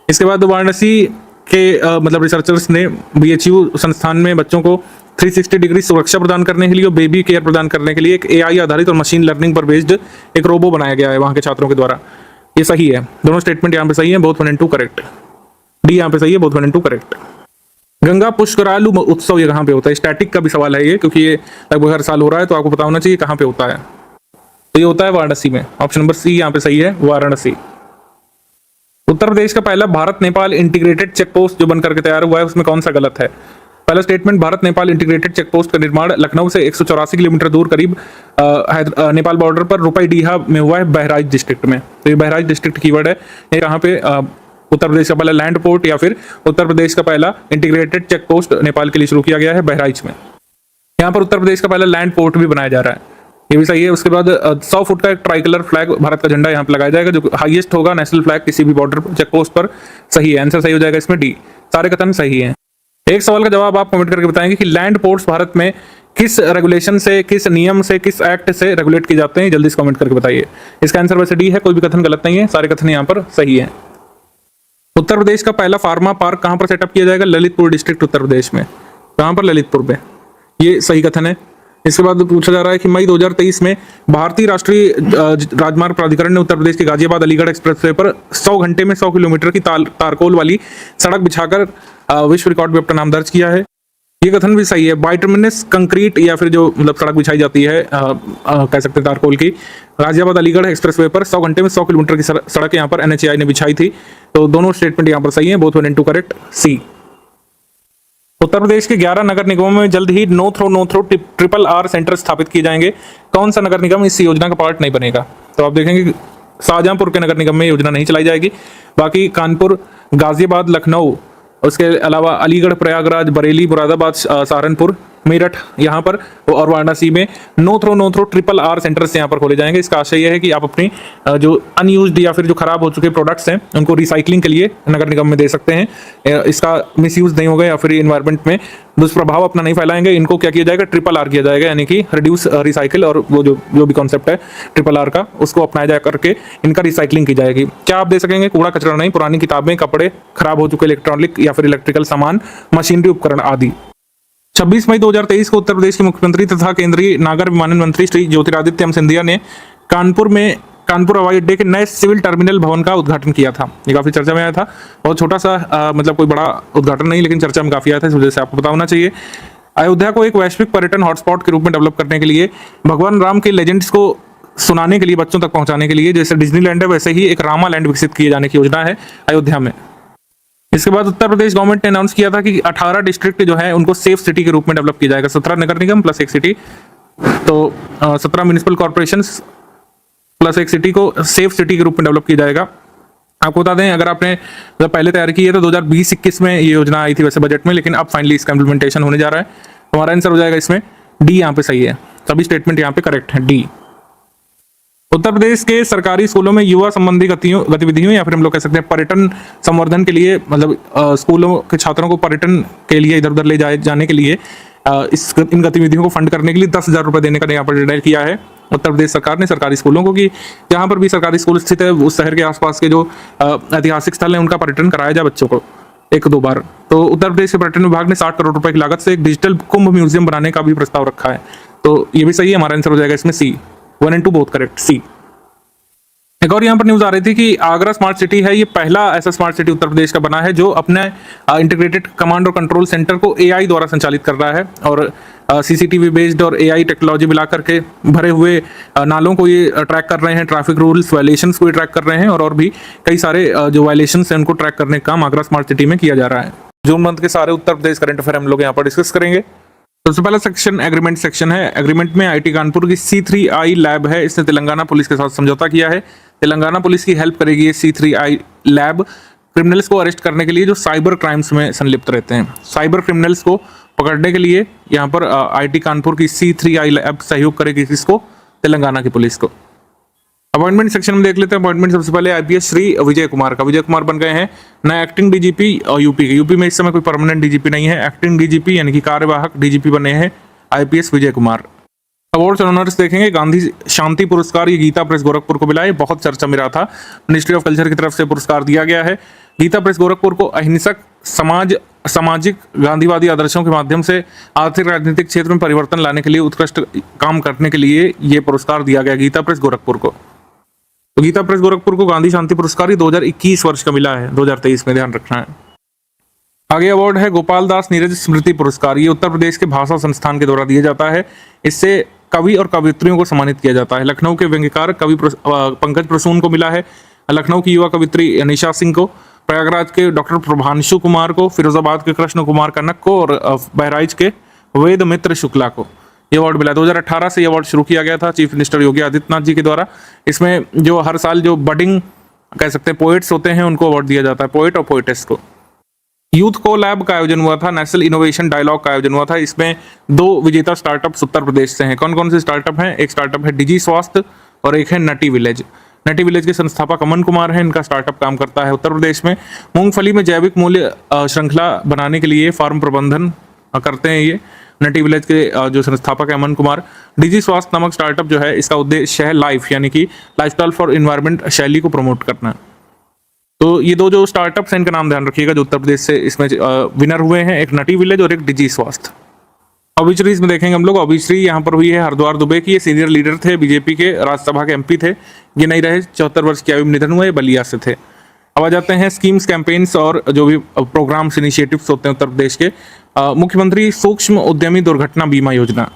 इसके बाद वाराणसी के मतलब रिसर्चर्स ने बीएचयू संस्थान में बच्चों को 360 डिग्री सुरक्षा प्रदान करने के लिए और बेबी केयर प्रदान करने के लिए एक एआई आधारित और मशीन लर्निंग पर बेस्ड एक रोबो बनाया गया है वहां के छात्रों के द्वारा। ये सही है। दोनों स्टेटमेंट यहाँ पे सही है, बोथ 1 and 2 करेक्ट। डी यहाँ पे सही है, बोथ 1 and 2 करेक्ट। गंगा पुष्करालु उत्सव ये कहाँ पे होता है? स्टैटिक का भी सवाल है ये, क्योंकि ये लगभग हर साल हो रहा है, तो आपको पता होना चाहिए कहाँ पे होता है। तो ये होता है वाराणसी में। ऑप्शन नंबर सी यहाँ पे सही है, वाराणसी। उत्तर प्रदेश का पहला Bharat Nepal integrated check post जो बनकर के तैयार हुआ है उसमें कौन सा गलत है? पहला statement, Bharat Nepal integrated check post का निर्माण लखनऊ से 184 किलोमीटर दूर करीब नेपाल बॉर्डर पर रुपईडीहा में हुआ है, बहराइच डिस्ट्रिक्ट में। तो ये बहराइच डिस्ट्रिक्ट कीवर्ड है। ये कहाँ पे उत्तर प्रदेश का पहला लैंड पोर्ट या फिर उत्तर प्रदेश का पहला इंटीग्रेटेड चेक पोस्ट नेपाल के लिए शुरू किया गया है, बहराइच में। यहाँ पर उत्तर प्रदेश का पहला लैंड पोर्ट भी बनाया जा रहा है, ये भी सही है। उसके बाद 100 फुट का एक ट्राइकलर फ्लैग, भारत का झंडा यहाँ पे लगाया जाएगा, जो हाईएस्ट होगा नेशनल फ्लैग किसी भी बॉर्डर चेक पोस्ट पर। सही है, आंसर सही हो जाएगा इसमें, डी। सारे कथन सही है। एक सवाल का जवाब आप कमेंट करके बताएंगे कि लैंड पोर्ट्स भारत में किस रेगुलेशन से, किस नियम से, किस एक्ट से रेगुलेट किए जाते हैं? जल्दी से कमेंट करके बताइए। इसका आंसर वैसे डी है, कोई भी कथन गलत नहीं है, सारे कथन यहाँ पर सही है। उत्तर प्रदेश का पहला फार्मा पार्क कहां पर सेटअप किया जाएगा? ललितपुर डिस्ट्रिक्ट उत्तर प्रदेश में। कहां पर? ललितपुर में। ये सही कथन है। इसके बाद पूछा जा रहा है कि मई 2023 में भारतीय राष्ट्रीय राजमार्ग प्राधिकरण ने उत्तर प्रदेश के गाजियाबाद अलीगढ़ एक्सप्रेसवे पर 100 घंटे में 100 किलोमीटर की तारकोल वाली सड़क बिछाकर विश्व रिकॉर्ड में अपना नाम दर्ज किया है। ये कथन भी सही है। बाइटुमिनस कंक्रीट या फिर जो मतलब सड़क बिछाई जाती है कह सकते हैं तारकोल की, गाजियाबाद अलीगढ़ एक्सप्रेसवे पर 100 घंटे में 100 किलोमीटर की सड़क यहाँ पर एनएचएआई ने बिछाई थी। तो दोनों स्टेटमेंट यहाँ पर सही है, both 1 and 2 correct, C. Uttar Pradesh के 11 नगर निगमों में जल्द ही no throw triple R centre स्थापित किए जाएंगे। कौन सा नगर निगम इस योजना का पार्ट नहीं बनेगा? तो आप देखेंगे शाहजहांपुर के नगर निगम में योजना नहीं चलाई जाएगी। बाकी कानपुर, गाजियाबाद, लखनऊ, उसके अलावा अलीगढ़, प्रयागराज, बरेली, मुरादाबाद, सहारनपुर, मेरठ यहाँ पर और वाराणसी में no throw triple R centres यहाँ पर खोले जाएंगे। इसका आशय यह है कि आप अपनी जो अनयूज्ड या फिर जो खराब हो चुके प्रोडक्ट्स हैं उनको रिसाइकलिंग के लिए नगर निगम में दे सकते हैं। इसका मिसयूज नहीं होगा या फिर इन्वायरमेंट में दुष्प्रभाव अपना नहीं फैलाएंगे। इनको क्या किया जाएगा? ट्रिपल आर किया जाएगा, यानी कि रिड्यूस, रिसाइकिल और वो जो भी कॉन्सेप्ट है ट्रिपल आर का, उसको अपनाया जा करके इनका रिसाइकलिंग की जाएगी। क्या आप दे सकेंगे? कूड़ा कचरा नहीं, पुरानी किताबें, कपड़े, खराब हो चुके इलेक्ट्रॉनिक या फिर इलेक्ट्रिकल सामान, मशीनरी उपकरण आदि। 26 मई 2023 को उत्तर प्रदेश के मुख्यमंत्री तथा केंद्रीय नागर विमानन मंत्री श्री ज्योतिरादित्य सिंधिया ने कानपुर हवाई अड्डे के नए सिविल टर्मिनल भवन का उद्घाटन किया था। ये काफी चर्चा में आया था। बहुत छोटा सा मतलब कोई बड़ा उद्घाटन नहीं, लेकिन चर्चा में काफी आया था, इस वजह से आपको पता होना चाहिए। अयोध्या को एक वैश्विक पर्यटन हॉटस्पॉट के रूप में डेवलप करने के लिए, भगवान राम के लेजेंड्स को सुनाने के लिए, बच्चों तक पहुंचाने के लिए, जैसे डिज्नीलैंड है वैसे ही एक रामा लैंड विकसित किए जाने की योजना है अयोध्या में। इसके बाद उत्तर प्रदेश गवर्नमेंट ने अनाउंस किया था कि 18 डिस्ट्रिक्ट जो है उनको सेफ सिटी के रूप में डेवलप किया जाएगा। 17 नगर निगम प्लस एक सिटी, तो 17 म्युनिसिपल कॉर्पोरेशंस प्लस एक सिटी को सेफ सिटी के रूप में डेवलप किया जाएगा। आपको बता दें, अगर आपने जब पहले तैयार की है तो 2020-21 में ये योजना आई थी वैसे बजट में, लेकिन अब फाइनली इसका इम्प्लीमेंटेशन होने जा रहा है। हमारा आंसर हो जाएगा इसमें डी, यहाँ पे सही है। सभी स्टेटमेंट यहाँ पे करेक्ट है, डी। उत्तर प्रदेश के सरकारी स्कूलों में युवा संबंधी गतिविधियों या फिर हम लोग कह सकते हैं पर्यटन संवर्धन के लिए, मतलब स्कूलों के छात्रों को पर्यटन के लिए इधर उधर ले जाने के लिए इन गतिविधियों को फंड करने के लिए 10,000 रुपए देने का यहाँ पर निर्णय किया है उत्तर प्रदेश सरकार ने सरकारी स्कूलों को, कि जहाँ पर भी सरकारी स्कूल स्थित है उस शहर के आसपास के जो ऐतिहासिक स्थल हैं उनका पर्यटन कराया जाए बच्चों को 1-2 बार। तो उत्तर प्रदेश के पर्यटन विभाग ने 60 करोड़ रुपए की लागत से एक डिजिटल कुंभ म्यूजियम बनाने का भी प्रस्ताव रखा है। तो ये भी सही है, हमारा आंसर हो जाएगा इसमें सी। 1 and 2 बोथ करेक्ट, सी। एक और यहाँ पर न्यूज आ रही थी कि आगरा स्मार्ट सिटी है, ये पहला ऐसा स्मार्ट सिटी उत्तर प्रदेश का बना है जो अपने इंटीग्रेटेड कमांड और कंट्रोल सेंटर को एआई द्वारा संचालित कर रहा है और सीसीटीवी बेस्ड और एआई टेक्नोलॉजी मिला करके भरे हुए नालों को ये ट्रैक कर रहे हैं, ट्रैफिक रूल्स वायलेशंस को ये ट्रैक कर रहे हैं और भी कई सारे जो वायलेशंस हैं उनको ट्रैक करने का काम आगरा स्मार्ट सिटी में किया जा रहा है। जून मंथ के सारे उत्तर प्रदेश करंट अफेयर हम लोग यहाँ पर डिस्कस करेंगे। सबसे पहला सेक्शन एग्रीमेंट सेक्शन है। एग्रीमेंट में आईटी कानपुर की C3I लैब है, इसने तेलंगाना पुलिस के साथ समझौता किया है। तेलंगाना पुलिस की हेल्प करेगी ये C3I लैब क्रिमिनल्स को अरेस्ट करने के लिए जो साइबर क्राइम्स में संलिप्त रहते हैं। साइबर क्रिमिनल्स को पकड़ने के लिए यहाँ पर आईटी कानपुर की C3I लैब सहयोग करेगी किसको? तेलंगाना की पुलिस को। अपॉइंटमेंट सेक्शन में देख लेते हैं। अपॉइंटमेंट सबसे पहले आईपीएस श्री विजय कुमार का। विजय कुमार बन गए हैं नए एक्टिंग डीजीपी और यूपी में इस समय कोई परमानेंट डीजीपी नहीं है। एक्टिंग डीजीपी यानी कि कार्यवाहक डीजीपी बने हैं आईपीएस विजय कुमार। अवार्ड्स और ऑनर्स देखेंगे, गांधी शांति पुरस्कार ये गीता प्रेस गोरखपुर को मिला है, बहुत चर्चा में रहा था। मिनिस्ट्री ऑफ कल्चर की तरफ से पुरस्कार दिया गया है। गीता प्रेस गोरखपुर को अहिंसक सामाजिक गांधीवादी आदर्शों के माध्यम से आर्थिक राजनीतिक क्षेत्र में परिवर्तन लाने के लिए उत्कृष्ट काम करने के लिए ये पुरस्कार दिया गया गीता प्रेस गोरखपुर को। तो गीता प्रेस गोरखपुर को गांधी शांति पुरस्कार 2021 वर्ष का मिला है, 2023 में ध्यान रखना है। आगे अवार्ड है गोपाल दास नीरज स्मृति पुरस्कार, ये उत्तर प्रदेश के भाषा संस्थान के द्वारा दिया जाता है। इससे कवि और कवित्रियों को सम्मानित किया जाता है। लखनऊ के व्यंग्यकार कवि पंकज प्रसून को मिला है, लखनऊ की युवा कवित्री निशा सिंह को, प्रयागराज के डॉक्टर प्रभांशु कुमार को, फिरोजाबाद के कृष्ण कुमार कनक को और बहराइच के वेद मित्र शुक्ला को ये अवार्ड मिला। 2018 से ये अवार्ड शुरू किया गया था चीफ मिनिस्टर योगी आदित्यनाथ जी के द्वारा। इसमें जो हर साल जो बडिंग कह सकते हैं पोएट्स होते हैं उनको अवार्ड दिया जाता है, पोएट और पोएटेस को। यूथ को लैब का आयोजन हुआ था, नेशनल इनोवेशन डायलॉग का आयोजन हुआ था। इसमें 2 विजेता स्टार्टअप्स उत्तर प्रदेश से हैं। कौन कौन से स्टार्टअप हैं? एक स्टार्टअप है डिजी स्वास्थ्य और एक है नटी विलेज। नटी विलेज के संस्थापक अमन कुमार हैं, इनका स्टार्टअप काम करता है उत्तर प्रदेश में। मूंगफली में जैविक मूल्य श्रृंखला बनाने के लिए फार्म प्रबंधन करते हैं ये नटी विलेज के जो संस्थापक है अमन कुमार। डिजी स्वास्थ्य नामक स्टार्टअप जो है इसका उद्देश्य है लाइफ यानी कि लाइफस्टाइल फॉर एनवायरमेंट शैली को प्रमोट करना। तो ये 2 जो स्टार्टअप्स हैं इनका नाम ध्यान रखिएगा जो उत्तर प्रदेश से इसमें विनर हुए हैं, एक नटी विलेज और एक डिजी स्वास्थ्य। ऑबिचरीज में देखेंगे हम लोग, ऑबिचरी यहाँ पर हुई है हरिद्वार दुबे की। ये सीनियर लीडर थे, बीजेपी के राज्यसभा के एमपी थे, ये नहीं रहे, 74 वर्ष की आयु में निधन हुआ, ये बलिया से थे। अब आ जाते हैं स्कीम्स, कैंपेन्स और जो भी प्रोग्राम्स इनिशिएटिव्स होते हैं उत्तर प्रदेश के। मुख्यमंत्री सूक्ष्म उद्यमी दुर्घटना बीमा योजना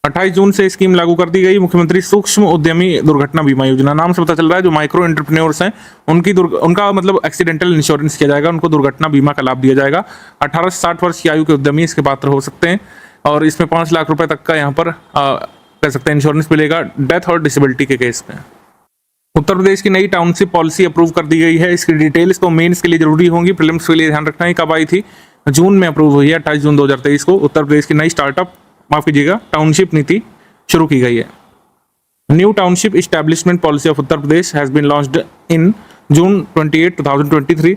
28 जून से स्कीम लागू कर दी गई। मुख्यमंत्री सूक्ष्म उद्यमी दुर्घटना बीमा योजना, नाम से पता चल रहा है जो माइक्रो एंटरप्रेन्योर्स हैं उनका मतलब एक्सीडेंटल इंश्योरेंस किया जाएगा, उनको दुर्घटना बीमा का लाभ दिया जाएगा। 18 से 60 वर्ष की आयु के उद्यमी इसके पात्र हो सकते हैं और इसमें 5 लाख रुपए तक का यहाँ पर कह सकते हैं इंश्योरेंस मिलेगा डेथ और डिसेबिलिटी के केस में। उत्तर प्रदेश की नई टाउनशिप पॉलिसी अप्रूव कर दी गई है। इसकी डिटेल्स तो मेंस के लिए जरूरी होंगी, प्रीलिम्स के लिए ध्यान रखना है। कब आई थी? जून में अप्रूव हुई है, 28 जून 2023 को। उत्तर प्रदेश की नई स्टार्टअप माफ कीजिएगा टाउनशिप नीति शुरू की गई है। New township establishment policy of Uttar Pradesh has been launched in June 28, 2023।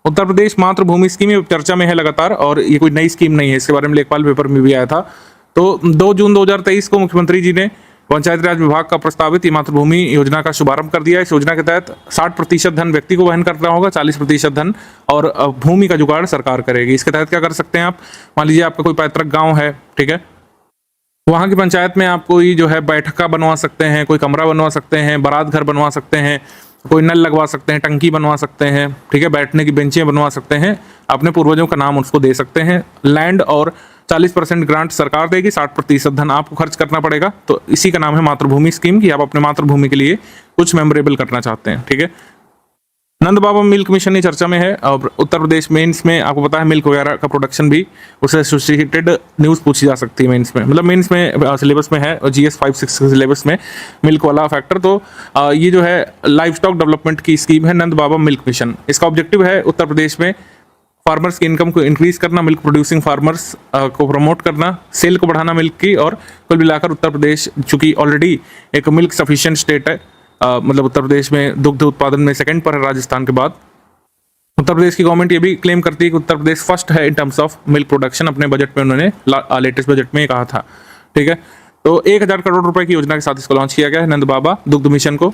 Uttar Pradesh Matribhumi scheme चर्चा में है लगातार और ये कोई नई स्कीम नहीं है, इसके बारे में लेखपाल पेपर में भी आया था। तो 2 जून 2023 को मुख्यमंत्री जी ने पंचायत राज विभाग का प्रस्तावित मातृभूमि योजना का शुभारंभ कर दिया। इस योजना के तहत 60% धन व्यक्ति को वहन करना होगा, 40% धन और भूमि का जुगाड़ सरकार करेगी। इसके तहत क्या कर सकते हैं आप? मान लीजिए आपका कोई पैतृक गांव है, ठीक है, वहाँ की पंचायत में आप कोई जो है बैठका बनवा सकते हैं, कोई कमरा बनवा सकते हैं, बारात घर बनवा सकते हैं, कोई नल लगवा सकते हैं, टंकी बनवा सकते हैं, ठीक है, बैठने की बेंचें बनवा सकते हैं, अपने पूर्वजों का नाम उसको दे सकते हैं। लैंड और 40% ग्रांट सरकार देगी, 60% धन आपको खर्च करना पड़ेगा। तो इसी का नाम है मातृभूमि स्कीम कि आप अपने मातृभूमि के लिए कुछ मेमोरेबल करना चाहते हैं, ठीक है। नंद बाबा मिल्क मिशन ये चर्चा में है और उत्तर प्रदेश मेंस में आपको पता है मिल्क वगैरह का प्रोडक्शन भी उससे एसोसिएटेड न्यूज़ पूछी जा सकती है मेंस में, मतलब मेंस में सिलेबस में है और GS 5-6 सिलेबस में मिल्क वाला फैक्टर। तो ये जो है लाइफ स्टॉक डेवलपमेंट की स्कीम है नंद बाबा मिल्क मिशन। इसका ऑब्जेक्टिव है उत्तर प्रदेश में फार्मर्स की इनकम को इंक्रीज करना, मिल्क प्रोड्यूसिंग फार्मर्स को प्रमोट करना, सेल को बढ़ाना मिल्क की, और कुल मिलाकर उत्तर प्रदेश चूंकि ऑलरेडी एक मिल्क सफिशिएंट स्टेट है, मतलब उत्तर प्रदेश में दुग्ध उत्पादन में सेकंड पर है राजस्थान के बाद। उत्तर प्रदेश की गवर्नमेंट ये भी क्लेम करती है कि उत्तर प्रदेश फर्स्ट है in terms of milk production, अपने बजट में उन्होंने लेटेस्ट बजट में कहा था, ठीक है। तो 1000 करोड़ रुपए की योजना के साथ इसको लॉन्च किया गया है नंद बाबा दुग्ध मिशन को।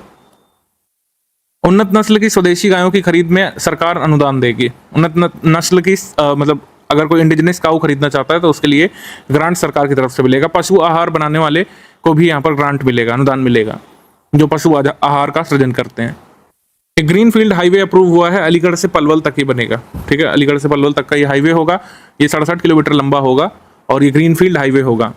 उन्नत नस्ल की स्वदेशी गायों की खरीद में सरकार अनुदान देगी। उन्नत नस्ल की मतलब अगर कोई इंडिजिनस काऊ खरीदना चाहता है तो उसके लिए ग्रांट सरकार की तरफ से मिलेगा। पशु आहार बनाने वाले को भी यहाँ पर ग्रांट मिलेगा, अनुदान मिलेगा, जो पशु आहार का सृजन करते हैं। एक ग्रीन फील्ड हाईवे अप्रूव हुआ है, अलीगढ़ से पलवल तक ही बनेगा, ठीक है, अलीगढ़ से पलवल तक का ये हाईवे होगा। ये 67 किलोमीटर लंबा होगा और ये ग्रीन फील्ड हाईवे होगा।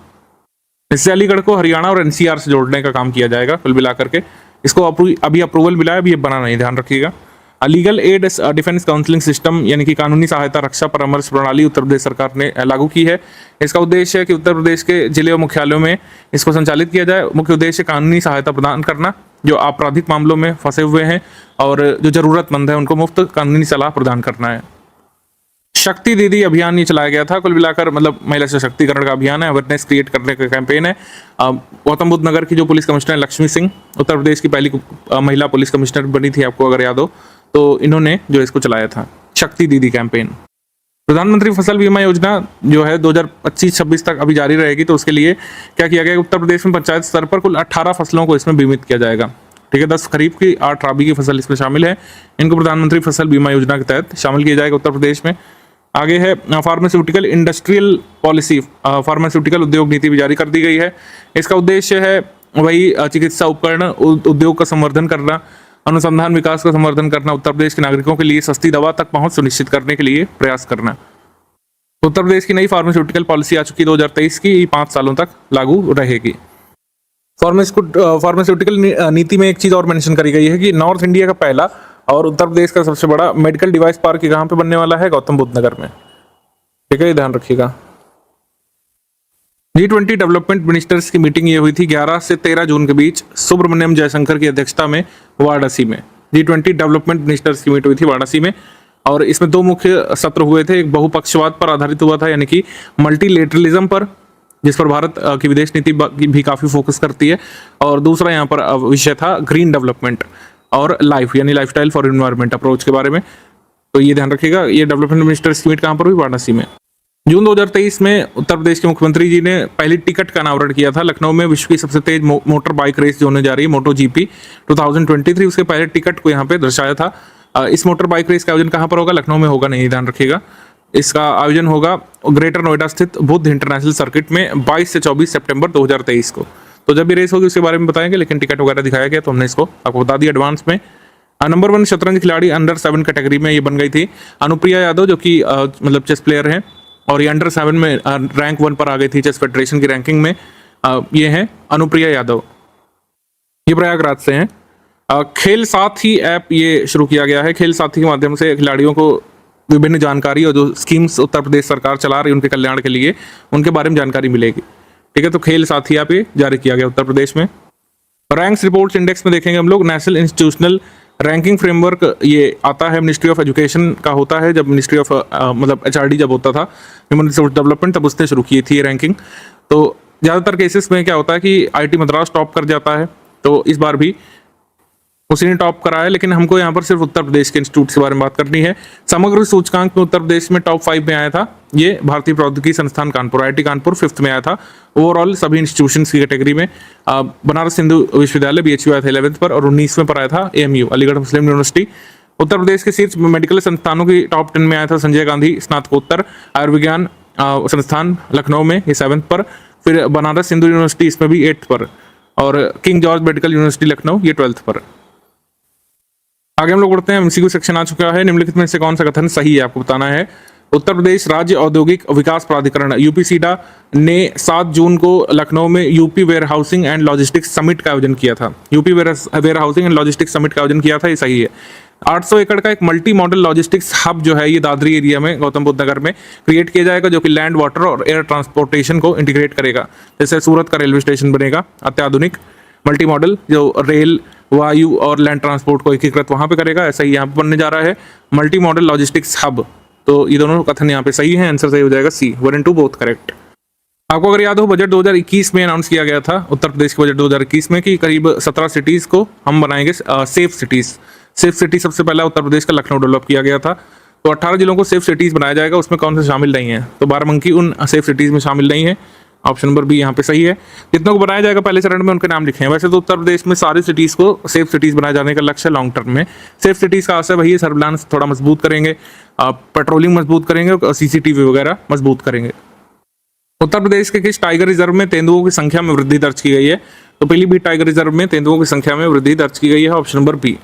इससे अलीगढ़ को हरियाणा और NCR से जोड़ने का काम किया जाएगा। कुल मिलाकर के इसको अभी अप्रूवल मिला है, अभी ये बना नहीं, ध्यान रखिएगा। Legal aid defence counselling system यानी कि कानूनी सहायता रक्षा परामर्श प्रणाली उत्तर प्रदेश सरकार ने लागू की है। इसका उद्देश्य है कि उत्तर प्रदेश के जिले और मुख्यालयों में इसको संचालित किया जाए। मुख्य उद्देश्य कानूनी सहायता प्रदान करना जो आपराधिक मामलों में फंसे हुए हैं और जो जरूरतमंद है उनको मुफ्त कानूनी सलाह प्रदान करना है। शक्ति दीदी अभियान ये चलाया गया था, कुल मिलाकर मतलब महिला सशक्तिकरण का अभियान है, अवेयरनेस क्रिएट करने का कैंपेन है। गौतम बुद्ध नगर की जो पुलिस कमिश्नर लक्ष्मी सिंह उत्तर प्रदेश की पहली महिला पुलिस कमिश्नर बनी थी, आपको अगर याद हो, तो इन्होंने जो इसको चलाया था शक्ति दीदी कैंपेन। प्रधानमंत्री फसल बीमा योजना जो है 2025-26 तक अभी जारी रहेगी। तो उसके लिए क्या किया गया, उत्तर प्रदेश में पंचायत स्तर पर कुल 18 फसलों को इसमें बीमित किया जाएगा। ठीक है, 10 खरीफ की, 8 राबी की फसल इसमें शामिल है। इनको प्रधानमंत्री फसल बीमा योजना के तहत शामिल किया जाएगा उत्तर प्रदेश में। आगे है फार्मास्यूटिकल इंडस्ट्रियल पॉलिसी, फार्मास्यूटिकल उद्योग नीति भी जारी कर दी गई है। इसका उद्देश्य है वही चिकित्सा उपकरण उद्योग का संवर्धन करना, अनुसंधान विकास का संवर्धन करना, उत्तर प्रदेश के नागरिकों के लिए सस्ती दवा तक पहुंच सुनिश्चित करने के लिए प्रयास करना। उत्तर प्रदेश की नई फार्मास्यूटिकल पॉलिसी आ चुकी है 2023 की, 5 सालों तक लागू रहेगी। फार्मास्यूटिकल नीति में एक चीज और मेंशन करी गई है कि नॉर्थ इंडिया का पहला और उत्तर प्रदेश का सबसे बड़ा मेडिकल डिवाइस पार्क कहाँ पे बनने वाला है, गौतम बुद्ध नगर में। ठीक है, ध्यान रखिएगा। G20 डेवलपमेंट मिनिस्टर्स की मीटिंग ये हुई थी 11 से 13 जून के बीच सुब्रमण्यम जयशंकर की अध्यक्षता में वाराणसी में। G20 डेवलपमेंट मिनिस्टर्स की मीट हुई थी वाराणसी में और इसमें 2 मुख्य सत्र हुए थे। एक बहुपक्षवाद पर आधारित हुआ था, यानी कि मल्टीलेटरलिज्म पर, जिस पर भारत की विदेश नीति भी काफी फोकस करती है, और दूसरा यहाँ पर विषय था ग्रीन डेवलपमेंट और लाइफ यानी लाइफस्टाइल फॉर एनवायरनमेंट अप्रोच के बारे में। तो ये ध्यान रखिएगा। ये डेवलपमेंट मिनिस्टर्स की मीट कहाँ पर हुई, वाराणसी में। जून 2023 में उत्तर प्रदेश के मुख्यमंत्री जी ने पहली टिकट का अनावरण किया था। लखनऊ में विश्व की सबसे तेज मोटर बाइक रेस जो होने जा रही है, मोटो जीपी 2023, उसके पहले टिकट को यहाँ पे दर्शाया था। इस मोटर बाइक रेस का आयोजन कहाँ पर होगा, लखनऊ में होगा नहीं, ध्यान रखिएगा। इसका आयोजन होगा ग्रेटर नोएडा स्थित बुद्ध इंटरनेशनल सर्किट में 22 से 24 सितंबर 2023 को। तो जब भी रेस होगी उसके बारे में बताएंगे, लेकिन टिकट वगैरह दिखाया गया तो हमने इसको आपको बता दिया एडवांस में। नंबर 1 शतरंज खिलाड़ी अंडर 7 कैटेगरी में ये बन गई थी अनुप्रिया यादव, जो कि मतलब चेस प्लेयर हैं, और ये अंडर 7 में रैंक 1 पर आ गई थी चेस फेडरेशन की रैंकिंग में। ये हैं अनुप्रिया यादव, ये प्रयागराज से हैं। खेल साथी ऐप ये शुरू किया गया है। खेल साथी के माध्यम से खिलाड़ियों को विभिन्न जानकारी और जो स्कीम्स उत्तर प्रदेश सरकार चला रही है उनके कल्याण के लिए, उनके बारे में जानकारी मिलेगी। ठीक है, तो खेल साथी ऐप ये जारी किया गया उत्तर प्रदेश में। रैंक्स रिपोर्ट्स इंडेक्स में देखेंगे हम लोग, नेशनल इंस्टीट्यूशनल रैंकिंग फ्रेमवर्क ये आता है मिनिस्ट्री ऑफ एजुकेशन का होता है। जब मिनिस्ट्री ऑफ मतलब HRD जब होता था, ह्यूमन रिसोर्स डेवलपमेंट, तब उसने शुरू की थी ये रैंकिंग। तो ज़्यादातर केसेस में क्या होता है कि IIT मद्रास टॉप कर जाता है, तो इस बार भी उसी ने टॉप करा है। लेकिन हमको यहाँ पर सिर्फ उत्तर प्रदेश के इंस्टीट्यूट के बारे में बात करनी है। समग्र सूचकांक में उत्तर प्रदेश में टॉप 5 में आया था ये भारतीय प्रौद्योगिकी संस्थान कानपुर, IIT कानपुर 5th में आया था ओवरऑल सभी इंस्टीट्यूशंस की कैटेगरी में। बनारस हिंदू विश्वविद्यालय BHU आया था 11th पर, और 19वें पर आया था AMU अलीगढ़ मुस्लिम यूनिवर्सिटी। उत्तर प्रदेश के शीर्ष मेडिकल संस्थानों की टॉप 10 में आया था संजय गांधी स्नातकोत्तर आयुर्विज्ञान संस्थान लखनऊ में, ये 7th पर। फिर बनारस हिंदू यूनिवर्सिटी इसमें भी 8th पर, और king George Medical University Lucknow ये 12th पर। आगे हम लोग बढ़ते हैं, MCQ सेक्शन आ चुका है। निम्नलिखित में से कौन सा कथन सही है, आपको बताना है। उत्तर प्रदेश राज्य औद्योगिक विकास प्राधिकरण UPSIDA ने 7 जून को लखनऊ में UP warehousing and logistics summit का आयोजन किया था। UP warehousing and logistics summit का आयोजन किया था, ये सही है। 800 एकड़ का एक मल्टी मॉडल लॉजिस्टिक्स हब जो है ये दादरी एरिया में गौतम बुद्ध नगर में क्रिएट किया जाएगा, जो कि लैंड, वाटर और एयर ट्रांसपोर्टेशन को इंटीग्रेट करेगा। जैसे सूरत का रेलवे स्टेशन बनेगा अत्याधुनिक मल्टी मॉडल, जो रेल, वायु और लैंड ट्रांसपोर्ट को एकीकृत वहां पे करेगा, ऐसा ही यहाँ पे बनने जा रहा है मल्टी मॉडल लॉजिस्टिक्स हब। तो ये दोनों कथन यहाँ पे सही है, आंसर सही हो जाएगा C, 1 and 2 बोथ करेक्ट। आपको अगर याद हो, बजट 2021 में अनाउंस किया गया था उत्तर प्रदेश के बजट 2021 में कि करीब 17 सिटीज को हम बनाएंगे सेफ सिटीज। सेफ सिटी सबसे पहला उत्तर प्रदेश का लखनऊ डेवलप किया गया था। तो 18 जिलों को सेफ सिटीज बनाया जाएगा, उसमें कौन से शामिल नहीं है, तो बाराबंकी उन सेफ सिटीज में शामिल नहीं है। ऑप्शन नंबर B यहाँ पे सही है। जितनों को बनाया जाएगा पहले चरण में उनके नाम लिखे हैं। वैसे तो उत्तर प्रदेश में सारी सिटीज को सेफ सिटीज बनाए जाने का लक्ष्य है लॉन्ग टर्म में। सेफ सिटीज का आशय वही है, सर्विलांस थोड़ा मजबूत करेंगे, पेट्रोलिंग मजबूत करेंगे, CCTV वगैरह मजबूत करेंगे। उत्तर प्रदेश के किस टाइगर रिजर्व में तेंदुओं की संख्या में वृद्धि दर्ज की गई है, तो पीलीभीत टाइगर रिजर्व में तेंदुओं की संख्या में वृद्धि दर्ज की गई है, ऑप्शन नंबर B।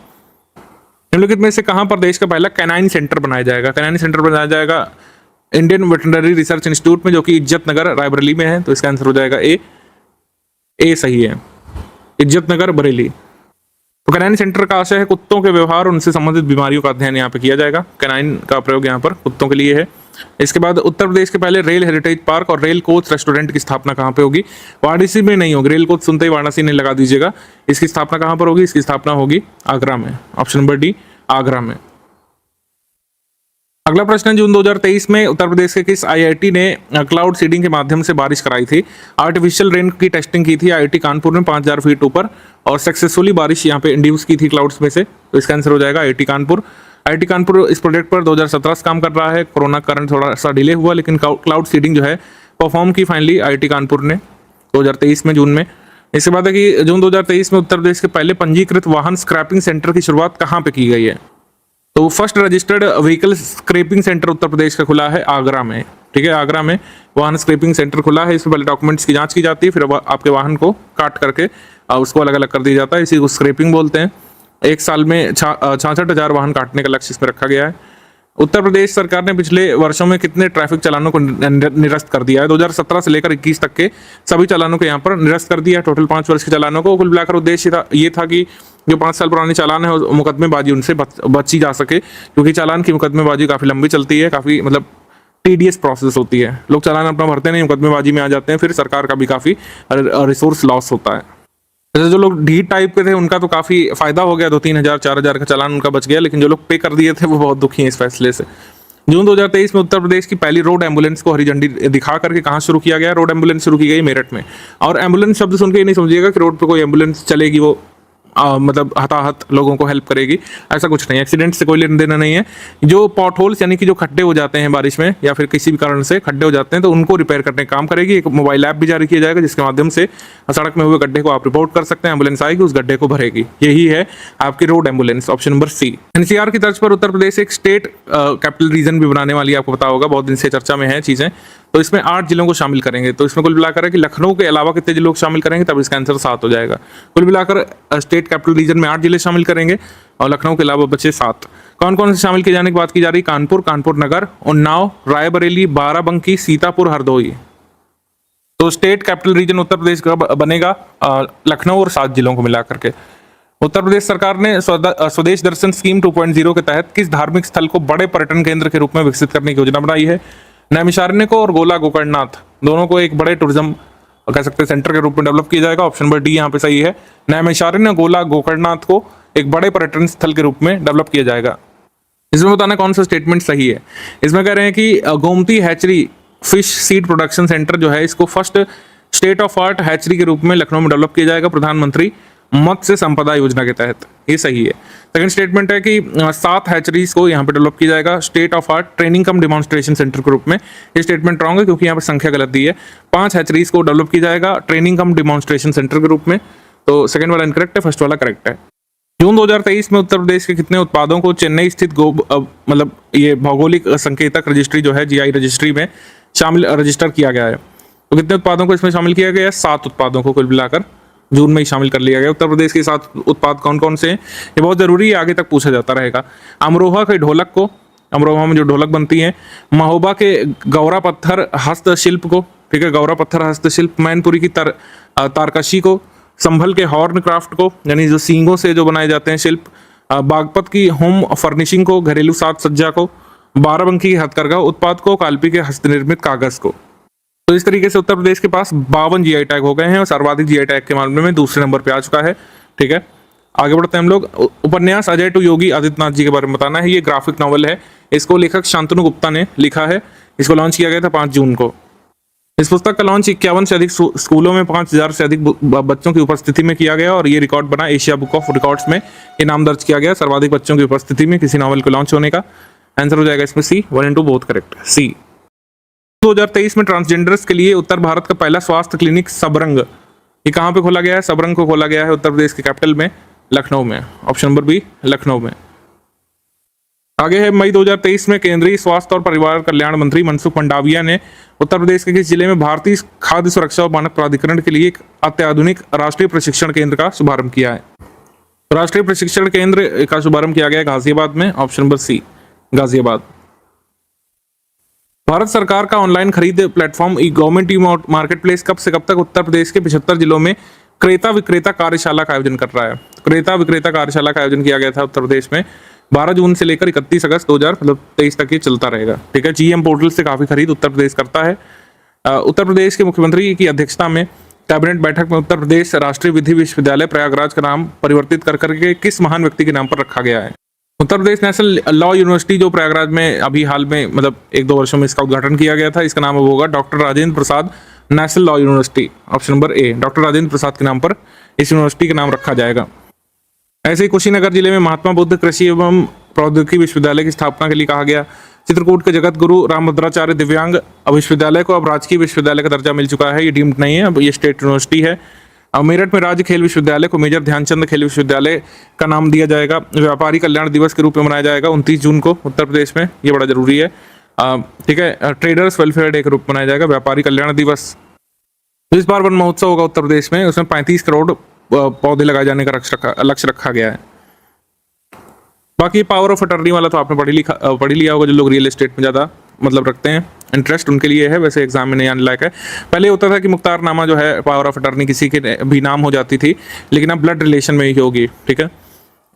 निम्नलिखित में से कहां पर देश का पहला कैनाइन सेंटर बनाया जाएगा, कैनाइन सेंटर बनाया जाएगा इंडियन वेटरनरी रिसर्च इंस्टीट्यूट में, जो कि इज्जत नगर रायबरेली में है। तो इसका आंसर हो जाएगा ए सही है, इज्जत नगर बरेली। तो कैनाइन सेंटर का आशय है कुत्तों के व्यवहार और उनसे संबंधित बीमारियों का अध्ययन यहाँ पे किया जाएगा। कैनाइन का प्रयोग यहाँ पर कुत्तों के लिए है। इसके बाद उत्तर प्रदेश के पहले रेल हेरिटेज पार्क और रेल कोच रेस्टोरेंट की स्थापना कहाँ पे होगी, वाराणसी में नहीं होगी। रेल कोच सुनते ही वाराणसी नहीं लगा दीजिएगा। इसकी स्थापना कहाँ पर होगी, इसकी स्थापना होगी आगरा में, ऑप्शन नंबर D आगरा में। अगला प्रश्न, जून 2023 में उत्तर प्रदेश के किस IIT ने क्लाउड सीडिंग के माध्यम से बारिश कराई थी। आर्टिफिशियल रेन की टेस्टिंग की थी IIT कानपुर में 5000 फीट ऊपर, और सक्सेसफुली बारिश यहाँ पे इंड्यूस की थी क्लाउड्स में से। तो इसका आंसर हो जाएगा IIT कानपुर। आईआईटी कानपुर इस प्रोजेक्ट पर 2017 से काम कर रहा है। कोरोना के कारण थोड़ा सा डिले हुआ, लेकिन क्लाउड सीडिंग जो है परफॉर्म की फाइनली आईआईटी कानपुर ने 2023 में जून में। इसके बाद है कि जून 2023 में उत्तर प्रदेश के पहले पंजीकृत वाहन स्क्रैपिंग सेंटर की शुरुआत कहाँ पे की गई है? तो first registered vehicle scrapping centre Uttar Pradesh का खुला है आगरा में। ठीक है, आगरा में वाहन स्क्रैपिंग सेंटर खुला है। इसमें पहले डॉक्यूमेंट्स की जांच की जाती है, फिर आपके वाहन को काट करके उसको अलग अलग कर दिया जाता है। इसी को स्क्रैपिंग बोलते हैं। एक साल में 66,000 वाहन काटने का लक्ष्य इसमें रखा गया है। उत्तर प्रदेश सरकार ने पिछले वर्षों में कितने ट्रैफिक चालानों को निरस्त कर दिया है? 2017 से लेकर 21 तक के सभी चालानों को यहाँ पर निरस्त कर दिया है। टोटल 5 वर्ष के चालानों को कुल मिलाकर उद्देश्य ये था कि जो 5 साल पुराने चालान है मुकदमेबाजी उनसे बची जा सके, क्योंकि चालान की मुकदमेबाजी काफी लंबी चलती है, काफी मतलब टीडीएस प्रोसेस होती है। लोग चालान अपना भरते नहीं, मुकदमेबाजी में आ जाते हैं, फिर सरकार का भी काफी रिसोर्स लॉस होता है। जैसे जो लोग डी टाइप के थे उनका तो काफी फायदा हो गया, 2-3 हज़ार 4 हज़ार का चालान उनका बच गया, लेकिन जो लोग पे कर दिए थे वो बहुत दुखी हैं इस फैसले से। जून 2023 में उत्तर प्रदेश की पहली रोड एम्बुलेंस को हरी झंडी दिखा करके कहाँ शुरू किया गया? रोड एम्बुलेंस शुरू की गई मेरठ में। और एम्बुलेंस शब्द सुन के ये नहीं समझिएगा कि रोड पे कोई एम्बुलेंस चलेगी, वो मतलब हताहत लोगों को हेल्प करेगी, ऐसा कुछ नहीं। एक्सीडेंट से कोई लेना देना नहीं है। जो पॉट होल्स यानी कि जो खड्डे हो जाते हैं बारिश में या फिर किसी भी कारण से खड्डे हो जाते हैं, तो उनको रिपेयर करने का काम करेगी। एक मोबाइल ऐप भी जारी किया जाएगा जिसके माध्यम से सड़क में हुए गड्ढे को आप रिपोर्ट कर सकते हैं, एम्बुलेंस आएगी, उस गड्ढे को भरेगी। यही है आपकी road ambulance, option number C. NCR की तर्ज पर उत्तर प्रदेश एक स्टेट कैपिटल रीजन भी बनाने वाली, आपको पता होगा, बहुत दिन से चर्चा में है चीजें। तो इसमें 8 जिलों को शामिल करेंगे। तो इसमें कुल मिलाकर है कि लखनऊ के अलावा कितने जिलों को शामिल करेंगे, तब इसका आंसर 7 हो जाएगा। कुल मिलाकर स्टेट कैपिटल रीजन में 8 जिले शामिल करेंगे और लखनऊ के अलावा बचे 7। कौन कौन से शामिल किए जाने की बात की जा रही? कानपुर, कानपुर नगर, उन्नाव, रायबरेली, बाराबंकी, सीतापुर, हरदोई। तो स्टेट कैपिटल रीजन उत्तर प्रदेश का बनेगा लखनऊ और 7 जिलों को मिलाकर के। उत्तर प्रदेश सरकार ने स्वदेश दर्शन स्कीम 2.0 के तहत किस धार्मिक स्थल को बड़े पर्यटन केंद्र के रूप में विकसित करने की योजना बनाई है? नैमिषारण्य को और गोला गोकर्णनाथ दोनों को एक बड़े टूरिज्म कह सकते हैं सेंटर के रूप में डेवलप किया जाएगा। ऑप्शन नंबर डी यहाँ पे सही है। नैमिषारण्य, गोला गोकर्णनाथ को एक बड़े पर्यटन स्थल के रूप में डेवलप किया जाएगा। इसमें बताना कौन सा स्टेटमेंट सही है। इसमें कह रहे हैं कि Gomti hatchery fish seed production centre जो है, इसको first state of art hatchery के रूप में लखनऊ में डेवलप किया जाएगा प्रधानमंत्री मत्स्य संपदा योजना के तहत। ये सही है। सेकंड स्टेटमेंट है कि 7 हैचरीज को यहाँ पे डेवलप किया जाएगा state of art training come demonstration centre के रूप में। ये स्टेटमेंट रॉन्ग है क्योंकि यहाँ पे संख्या गलत दी है। 5 हैचरीज को डेवलप किया जाएगा ट्रेनिंग कम डिमॉन्स्ट्रेशन सेंटर के रूप में। तो सेकंड वाला इनकरेक्ट है, फर्स्ट वाला करेक्ट है। जून 2023 में उत्तर प्रदेश के कितने उत्पादों को चेन्नई स्थित मतलब ये भौगोलिक संकेतक रजिस्ट्री जो है जीआई रजिस्ट्री में शामिल रजिस्टर किया गया है? तो कितने उत्पादों को इसमें शामिल किया गया है? 7 उत्पादों को कुल मिलाकर जून में ही शामिल कर लिया गया। उत्तर प्रदेश के 7 उत्पाद कौन कौन से हैं ये बहुत जरूरी है, आगे तक पूछा जाता रहेगा। अमरोहा के ढोलक को, अमरोहा में जो ढोलक बनती है, महोबा के गौरा पत्थर हस्तशिल्प को, ठीक है, गौरा पत्थर हस्तशिल्प, मैनपुरी की तारकशी को, संभल के हॉर्न क्राफ्ट को यानी जो सींगों से जो बनाए जाते हैं शिल्प, बागपत की होम फर्निशिंग को, घरेलू साज सज्जा को, बाराबंकी की हथकरघा उत्पाद को, कालपी के हस्तनिर्मित कागज को। तो इस तरीके से उत्तर प्रदेश के पास 52 जीआई टैग हो गए हैं और सर्वाधिक जीआई टैग के मामले में दूसरे नंबर पे आ चुका है। ठीक है, आगे बढ़ते हैं हम लोग। उपन्यास अजय टू योगी आदित्यनाथ जी के बारे में बताना है। ये ग्राफिक नॉवल है, इसको लेखक शांतनु गुप्ता ने लिखा है। इसको लॉन्च किया गया था 5 जून को। इस पुस्तक का लॉन्च 51 से अधिक स्कूलों में 5000 से अधिक बच्चों की उपस्थिति में किया गया और ये रिकॉर्ड बना, एशिया बुक ऑफ रिकॉर्ड्स में ये नाम दर्ज किया गया सर्वाधिक बच्चों की उपस्थिति में किसी नॉवल को लॉन्च होने का। आंसर हो जाएगा इसमें सी, 1 and 2 बोथ करेक्ट, सी। 2023 में ट्रांसजेंडर्स के लिए उत्तर भारत का पहला स्वास्थ्य क्लिनिक सबरंग, ये कहाँ पे खोला गया है? सबरंग को खोला गया है उत्तर प्रदेश के कैपिटल में, लखनऊ में। ऑप्शन नंबर बी, लखनऊ में। आगे है, मई 2023 में केंद्रीय स्वास्थ्य और परिवार कल्याण मंत्री मनसुख मंडाविया ने उत्तर प्रदेश के किस जिले में भारतीय खाद्य सुरक्षा और मानक प्राधिकरण के लिए एक अत्याधुनिक राष्ट्रीय प्रशिक्षण केंद्र का शुभारंभ किया है? राष्ट्रीय प्रशिक्षण केंद्र का शुभारंभ किया गया है गाजियाबाद में। Option number C, Ghaziabad. Bharat सरकार का ऑनलाइन खरीद platform e government e marketplace कब से कब तक उत्तर प्रदेश के 75 जिलों में क्रेता विक्रेता कार्यशाला का आयोजन कर रहा है? क्रेता विक्रेता कार्यशाला का आयोजन किया गया था उत्तर प्रदेश में 12 जून से लेकर 31 अगस्त 2023 तक ये चलता रहेगा। ठीक है, जीएम पोर्टल से काफी खरीद उत्तर प्रदेश करता है। उत्तर प्रदेश के मुख्यमंत्री की अध्यक्षता में कैबिनेट बैठक में उत्तर प्रदेश राष्ट्रीय विधि विश्वविद्यालय प्रयागराज का नाम परिवर्तित कर करके किस महान व्यक्ति के नाम पर रखा गया है? Uttar Pradesh national law university जो प्रयागराज में अभी हाल में मतलब 1-2 वर्षों में इसका उद्घाटन किया गया था, इसका नाम होगा doctor Rajendra Prasad national law university. Option number A, doctor Rajendra Prasad के नाम पर इस यूनिवर्सिटी का नाम रखा जाएगा। ऐसे ही कुशीनगर जिले में महात्मा बुद्ध कृषि एवं प्रौद्योगिकी विश्वविद्यालय की स्थापना के लिए कहा गया। चित्रकूट के जगत गुरु रामभद्राचार्य दिव्यांग विश्वविद्यालय को अब राजकीय विश्वविद्यालय का दर्जा मिल चुका है, ये डीम्ड नहीं है, अब ये स्टेट यूनिवर्सिटी है। अब मेरठ में राज्य खेल विश्वविद्यालय को मेजर ध्यानचंद खेल विश्वविद्यालय का नाम दिया जाएगा। व्यापारी कल्याण दिवस के रूप में मनाया जाएगा 29 जून को उत्तर प्रदेश में, ये बड़ा जरूरी है। ठीक है, ट्रेडर्स वेलफेयर डे के रूप में मनाया जाएगा व्यापारी कल्याण दिवस। इस बार वन महोत्सव होगा उत्तर प्रदेश में, उसमें 35 करोड़ पौधे लगाए जाने का लक्ष्य रखा गया है। बाकी पावर ऑफ अटर्नी वाला तो आपने पढ़ लिया होगा, जो लोग रियल एस्टेट में ज़्यादा मतलब रखते हैं, इंटरेस्ट उनके लिए है, वैसे एग्जाम में नहीं आने लायक है। पहले होता था कि मुख्तारनामा जो है पावर ऑफ अटर्नी किसी के भी नाम हो जाती थी, लेकिन अब ब्लड रिलेशन में ही होगी। ठीक है,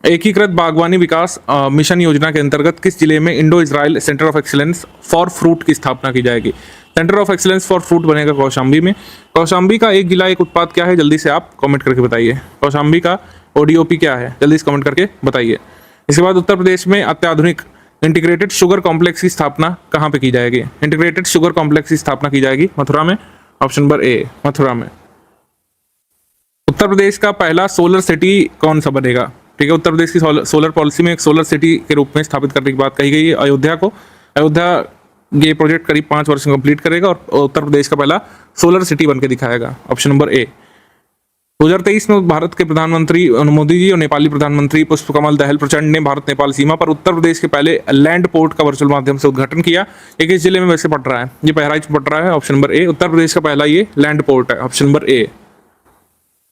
एकीकृत बागवानी विकास मिशन योजना के अंतर्गत किस जिले में Indo Israel centre of excellence for fruit की स्थापना की जाएगी? Centre of excellence for fruit बनेगा कौशाम्बी में। कौशाम्बी का एक जिला एक उत्पाद क्या है, जल्दी से आप कमेंट करके बताइए। कौशाम्बी का ODOP क्या है, जल्दी से कमेंट करके बताइए। इसके बाद उत्तर प्रदेश में अत्याधुनिक इंटीग्रेटेड शुगर कॉम्प्लेक्स की स्थापना कहाँ पे की जाएगी? इंटीग्रेटेड शुगर कॉम्प्लेक्स की स्थापना की जाएगी मथुरा में, ऑप्शन नंबर ए मथुरा में। उत्तर प्रदेश का पहला सोलर सिटी कौन सा बनेगा? ठीक है, उत्तर प्रदेश की सोलर पॉलिसी में एक सोलर सिटी के रूप में स्थापित करने की बात कही गई है अयोध्या को। अयोध्या ये प्रोजेक्ट करीब 5 वर्ष में कंप्लीट करेगा और उत्तर प्रदेश का पहला सोलर सिटी बनकर दिखाएगा, ऑप्शन नंबर ए। 2023 में भारत के प्रधानमंत्री मोदी जी और नेपाली प्रधानमंत्री पुष्पकमल दहल प्रचंड ने भारत नेपाल सीमा पर उत्तर प्रदेश के पहले लैंड पोर्ट का वर्चुअल माध्यम से उद्घाटन किया। ये किस जिले में वैसे पड़ रहा है? ये बहराइच में पड़ रहा है, ऑप्शन नंबर ए। उत्तर प्रदेश का पहला ये लैंड पोर्ट है, ऑप्शन नंबर ए।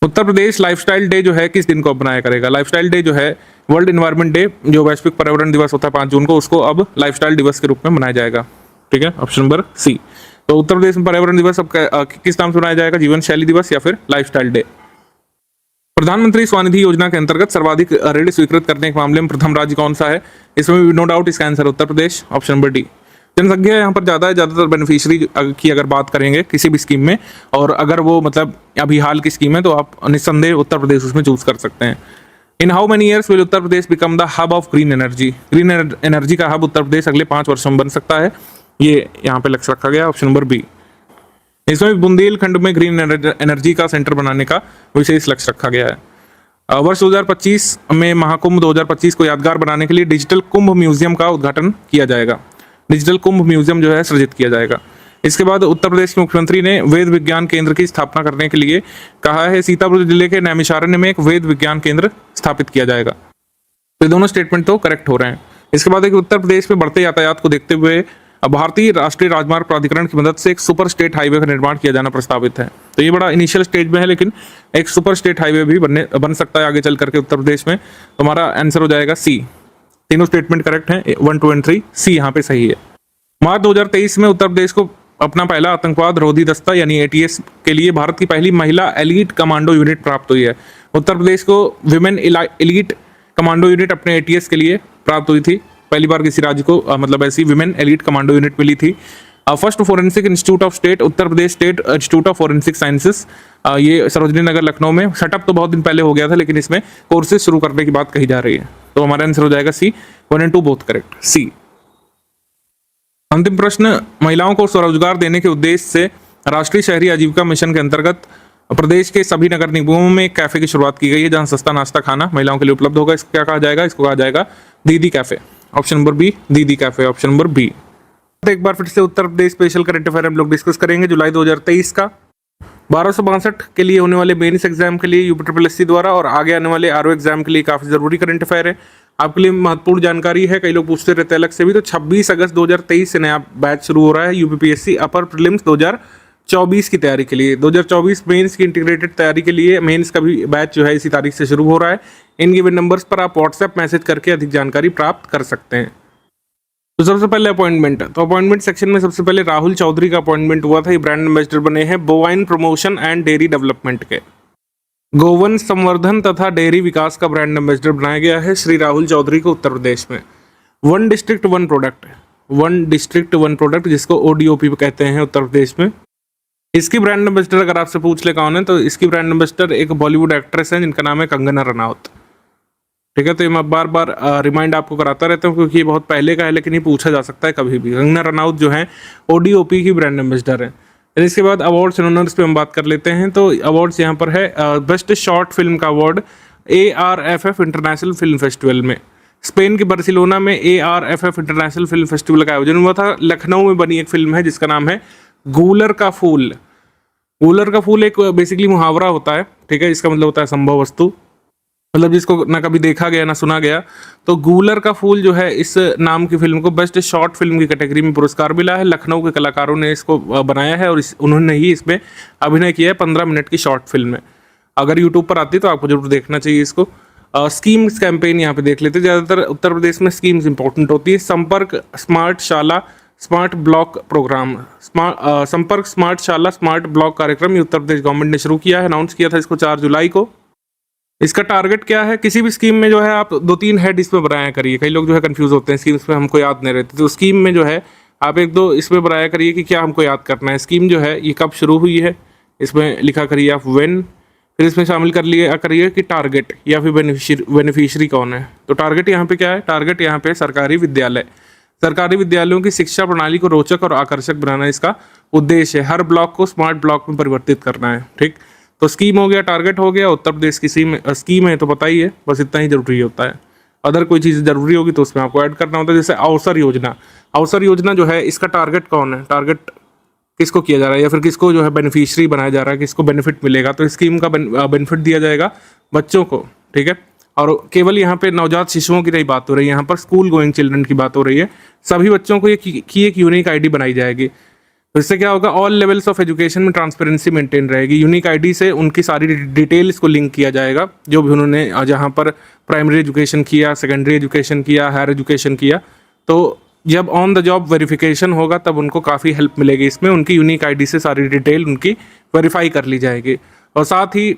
उत्तर प्रदेश लाइफस्टाइल डे जो है किस दिन को अपनाया करेगा? लाइफस्टाइल डे जो है वर्ल्ड एनवायरनमेंट डे, जो वैश्विक पर्यावरण दिवस होता है 5 जून को, उसको अब लाइफस्टाइल दिवस के रूप में मनाया जाएगा। ठीक है, ऑप्शन नंबर सी। तो उत्तर प्रदेश में पर्यावरण दिवस अब किस नाम से मनाया जाएगा? जीवन शैली दिवस या फिर लाइफस्टाइल डे। प्रधानमंत्री स्वनिधि योजना के अंतर्गत सर्वाधिक ऋण स्वीकृत करने के मामले में प्रथम राज्य कौन सा है? इसमें नो डाउट इसका answer Uttar Pradesh, option number D. जनसंख्या यहाँ पर ज़्यादा है, ज़्यादातर बेनिफिशियरी की अगर बात करेंगे किसी भी स्कीम में, और अगर वो मतलब अभी हाल की स्कीम है तो आप निस्संदेह उत्तर प्रदेश उसमें चूज कर सकते हैं। In how many years will Uttar Pradesh become the hub of green energy? Green energy का हब उत्तर प्रदेश अगले 5 वर्षों में बन सकता है, ये यहाँ पे लक्ष्य रखा गया, ऑप्शन नंबर बी। इसमें बुंदेलखंड में ग्रीन एनर्जी का सेंटर बनाने का विशेष लक्ष्य रखा गया है। वर्ष 2025 में महाकुंभ 2025 को यादगार बनाने के लिए डिजिटल कुंभ म्यूजियम का उद्घाटन किया जाएगा। डिजिटल कुंभ म्यूजियम जो है सृजित किया जाएगा। इसके बाद उत्तर प्रदेश के मुख्यमंत्री ने वेद विज्ञान केंद्र की स्थापना करने के लिए कहा है। सीतापुर जिले के नैमिषारण्य में एक वेद विज्ञान केंद्र स्थापित किया जाएगा। तो दोनों स्टेटमेंट तो करेक्ट हो रहे हैं। इसके बाद उत्तर प्रदेश में बढ़ते यातायात को देखते हुए भारतीय राष्ट्रीय राजमार्ग प्राधिकरण की मदद से एक सुपर स्टेट हाईवे का निर्माण किया जाना प्रस्तावित है। तो ये बड़ा इनिशियल स्टेज में है, लेकिन एक सुपर स्टेट हाईवे भी बन सकता है आगे चल करके उत्तर प्रदेश में। तो हमारा आंसर हो जाएगा सी। तीनों स्टेटमेंट करेक्ट हैं, 1, 2 और 3, सी यहाँ पे सही है। मार्च 2023 में उत्तर प्रदेश को अपना पहला आतंकवाद रोधी दस्ता यानी ATS के लिए भारत की पहली महिला एलीट कमांडो यूनिट प्राप्त हुई है। उत्तर प्रदेश को विमेन एलीट कमांडो यूनिट अपने ATS के लिए प्राप्त हुई थी। पहली बार किसी राज्य को मतलब ऐसी विमेन एलीट कमांडो यूनिट मिली थी। First forensic institute of state Uttar Pradesh state institute of forensic sciences, ये सरोजनी नगर लखनऊ में सेटअप तो बहुत दिन पहले हो गया था, लेकिन इसमें कोर्सेज शुरू करने की बात कही जा रही है। तो हमारा आंसर हो जाएगा सी। 1 और 2 बोथ करेक्ट, सी। अंतिम प्रश्न, महिलाओं को स्वरोजगार देने के उद्देश्य से राष्ट्रीय शहरी आजीविका मिशन के अंतर्गत प्रदेश के सभी नगर निगमों में एक कैफे की शुरुआत की गई है, जहां सस्ता नाश्ता खाना महिलाओं के लिए उपलब्ध होगा। इसको क्या कहा जाएगा? इसको कहा जाएगा दीदी कैफे, ऑप्शन नंबर बी, दीदी कैफे, ऑप्शन नंबर बी। एक बार फिर से उत्तर प्रदेश स्पेशल करंट अफेयर हम लोग डिस्कस करेंगे। जुलाई 2023 का 1262 के लिए होने वाले मेंस एग्जाम के लिए UPSSC द्वारा और आगे आने वाले RO एग्जाम के लिए काफी जरूरी करंट अफेयर है। आपके लिए महत्वपूर्ण जानकारी है, कई लोग पूछते रहते हैं अलग से भी। तो 26 अगस्त 2023 से नया बैच शुरू हो रहा है UPSSC अपर प्रीलिम्स 2024 की तैयारी के लिए। 2024 मेंस की इंटीग्रेटेड तैयारी के लिए मेंस का भी बैच जो है इसी तारीख से शुरू हो रहा है। इन गिवन नंबर्स पर आप व्हाट्सएप मैसेज करके अधिक जानकारी प्राप्त कर सकते हैं। तो सबसे पहले अपॉइंटमेंट, तो अपॉइंटमेंट सेक्शन में सबसे पहले राहुल चौधरी का अपॉइंटमेंट हुआ था। ये ब्रांड एम्बेसडर बने हैं bovine promotion and dairy development के। गोवन संवर्धन तथा डेयरी विकास का ब्रांड एम्बेसडर बनाया गया है श्री राहुल चौधरी को उत्तर प्रदेश में। 1 डिस्ट्रिक्ट 1 प्रोडक्ट, 1 डिस्ट्रिक्ट 1 प्रोडक्ट जिसको ODOP कहते हैं उत्तर प्रदेश में। इसकी ब्रांड एम्बेसडर अगर आपसे पूछ ले कौन है, तो इसकी ब्रांड एम्बेसडर एक बॉलीवुड एक्ट्रेस है जिनका नाम है कंगना रनौत। ठीक है, तो ये मैं बार बार रिमाइंड आपको कराता रहता हूँ क्योंकि ये बहुत पहले का है, लेकिन ये पूछा जा सकता है कभी भी। कंगना रनौत जो है ODOP की ब्रांड एम्बेसडर है। इसके बाद अवार्ड्स एंड ऑनर्स पे हम बात कर लेते हैं। तो अवार्ड्स यहाँ पर है बेस्ट शॉर्ट फिल्म का award ARFF international film festival में स्पेन के बार्सिलोना में ARFF इंटरनेशनल फिल्म फेस्टिवल का आयोजन हुआ था। लखनऊ में बनी एक फिल्म है जिसका नाम है गूलर का फूल। गूलर का फूल एक बेसिकली मुहावरा होता है, ठीक है, इसका मतलब होता है संभव वस्तु, मतलब जिसको ना कभी देखा गया ना सुना गया। तो गूलर का फूल जो है, इस नाम की फिल्म को बेस्ट शॉर्ट फिल्म की कैटेगरी में पुरस्कार मिला है। लखनऊ के कलाकारों ने इसको बनाया है और उन्होंने ही इसमें अभिनय किया है। 15 मिनट की शॉर्ट फिल्म है, अगर यूट्यूब पर आती है तो आपको जरूर देखना चाहिए इसको। स्कीम्स कैंपेन यहाँ पे देख लेते हैं। ज़्यादातर उत्तर प्रदेश में स्कीम्स इंपॉर्टेंट होती है। संपर्क स्मार्ट शाला स्मार्ट ब्लॉक प्रोग्राम, संपर्क स्मार्ट शाला स्मार्ट ब्लॉक कार्यक्रम, ये उत्तर प्रदेश गवर्नमेंट ने शुरू किया है, अनाउंस किया था इसको 4 जुलाई को। इसका टारगेट क्या है? किसी भी स्कीम में जो है आप 2-3 हेड इसमें बनाया करिए। कई लोग जो है कंफ्यूज होते हैं, स्कीम्स में हमको याद नहीं रहती, तो स्कीम में जो है आप 1-2 इसमें बनाया करिए कि क्या हमको याद करना है। स्कीम जो है ये कब शुरू हुई है, इसमें लिखा करिए आप व्हेन, फिर इसमें शामिल कर लिया करिए कि टारगेट या फिर बेनिफिशियरी कौन है। तो टारगेट यहाँ पे क्या है? टारगेट यहाँ पे सरकारी विद्यालय, सरकारी विद्यालयों की शिक्षा प्रणाली को रोचक और आकर्षक बनाना इसका उद्देश्य है। हर ब्लॉक को स्मार्ट ब्लॉक में परिवर्तित करना है, ठीक। तो स्कीम हो गया, टारगेट हो गया। उत्तर प्रदेश की स्कीम है तो पता ही है, बस इतना ही जरूरी होता है। अदर कोई चीज़ जरूरी होगी तो उसमें आपको ऐड करना होता है। जैसे अवसर योजना, अवसर योजना जो है इसका टारगेट कौन है, टारगेट किसको किया जा रहा है या फिर किसको जो है बेनिफिशियरी बनाया जा रहा है, किसको बेनिफिट मिलेगा। तो स्कीम का बेनिफिट दिया जाएगा बच्चों को, ठीक है। और केवल यहाँ पे नवजात शिशुओं की नहीं बात हो रही है, यहाँ पर स्कूल गोइंग चिल्ड्रन की बात हो रही है। सभी बच्चों को ये की एक यूनिक आईडी बनाई जाएगी। तो इससे क्या होगा? ऑल लेवल्स ऑफ एजुकेशन में ट्रांसपेरेंसी मेंटेन रहेगी। यूनिक आईडी से उनकी सारी डिटेल्स को लिंक किया जाएगा, जो भी उन्होंने जहाँ पर प्राइमरी एजुकेशन किया, सेकेंडरी एजुकेशन किया, हायर एजुकेशन किया। तो जब ऑन द जॉब वेरिफिकेशन होगा तब उनको काफ़ी हेल्प मिलेगी इसमें। उनकी यूनिक आईडी से सारी डिटेल उनकी वेरीफाई कर ली जाएगी। और साथ ही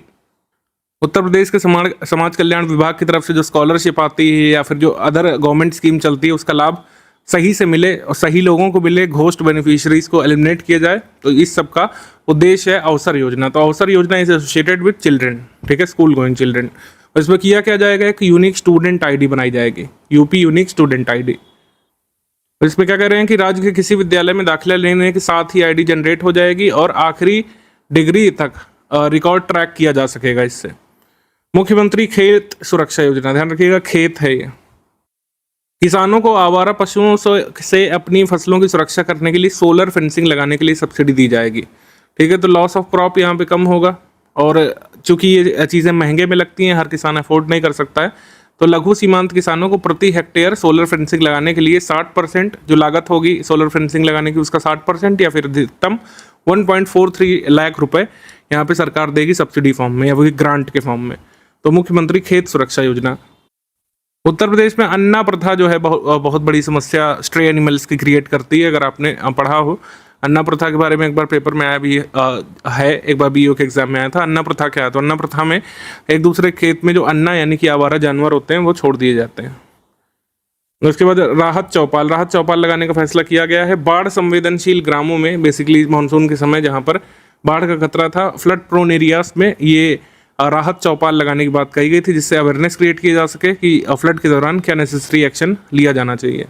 उत्तर प्रदेश के समाज कल्याण विभाग की तरफ से जो स्कॉलरशिप आती है या फिर जो अदर गवर्नमेंट स्कीम चलती है उसका लाभ सही से मिले और सही लोगों को मिले, घोस्ट बेनिफिशियरीज को एलिमिनेट किया जाए। तो इस सब का उद्देश्य है अवसर योजना। तो अवसर योजना इज एसोसिएटेड विद चिल्ड्रन, ठीक है, स्कूल गोइंग चिल्ड्रन। और इसमें किया क्या जाएगा? एक यूनिक स्टूडेंट आईडी बनाई जाएगी, यूपी यूनिक स्टूडेंट आईडी। और इसमें क्या कह रहे हैं कि राज्य के किसी विद्यालय में दाखिला लेने के साथ ही आईडी जनरेट हो जाएगी और आखिरी डिग्री तक रिकॉर्ड ट्रैक किया जा सकेगा इससे। मुख्यमंत्री खेत सुरक्षा योजना, ध्यान रखिएगा खेत है ये। किसानों को आवारा पशुओं से अपनी फसलों की सुरक्षा करने के लिए सोलर फेंसिंग लगाने के लिए सब्सिडी दी जाएगी, ठीक है। तो लॉस ऑफ क्रॉप यहाँ पे कम होगा। और चूंकि ये चीज़ें महंगे में लगती हैं, हर किसान अफोर्ड नहीं कर सकता है, तो लघु सीमांत किसानों को प्रति हेक्टेयर सोलर फेंसिंग लगाने के लिए 60% जो लागत होगी सोलर फेंसिंग लगाने की उसका 60% या फिर अधिकतम 1.43 लाख रुपए यहाँ पे सरकार देगी सब्सिडी फॉर्म में या वही ग्रांट के फॉर्म में। तो मुख्यमंत्री खेत सुरक्षा योजना। उत्तर प्रदेश में अन्ना प्रथा जो है बहुत बड़ी समस्या स्ट्रे एनिमल्स की क्रिएट करती है। अगर आपने पढ़ा हो अन्ना प्रथा के बारे में, एक बार पेपर में आया भी है, एक बार बीओ के एग्जाम में आया था। अन्ना प्रथा क्या है? तो अन्ना प्रथा में एक दूसरे खेत में जो अन्ना यानी कि आवारा जानवर होते हैं वो छोड़ दिए जाते हैं। उसके बाद राहत चौपाल लगाने का फैसला किया गया है। बाढ़ संवेदनशील ग्रामों में, बेसिकली मानसून के समय जहाँ पर बाढ़ का खतरा था, फ्लड प्रोन एरियाज में ये राहत चौपाल लगाने की बात कही गई थी, जिससे अवेयरनेस क्रिएट की जा सके कि फ्लड के दौरान क्या नेसेसरी एक्शन लिया जाना चाहिए।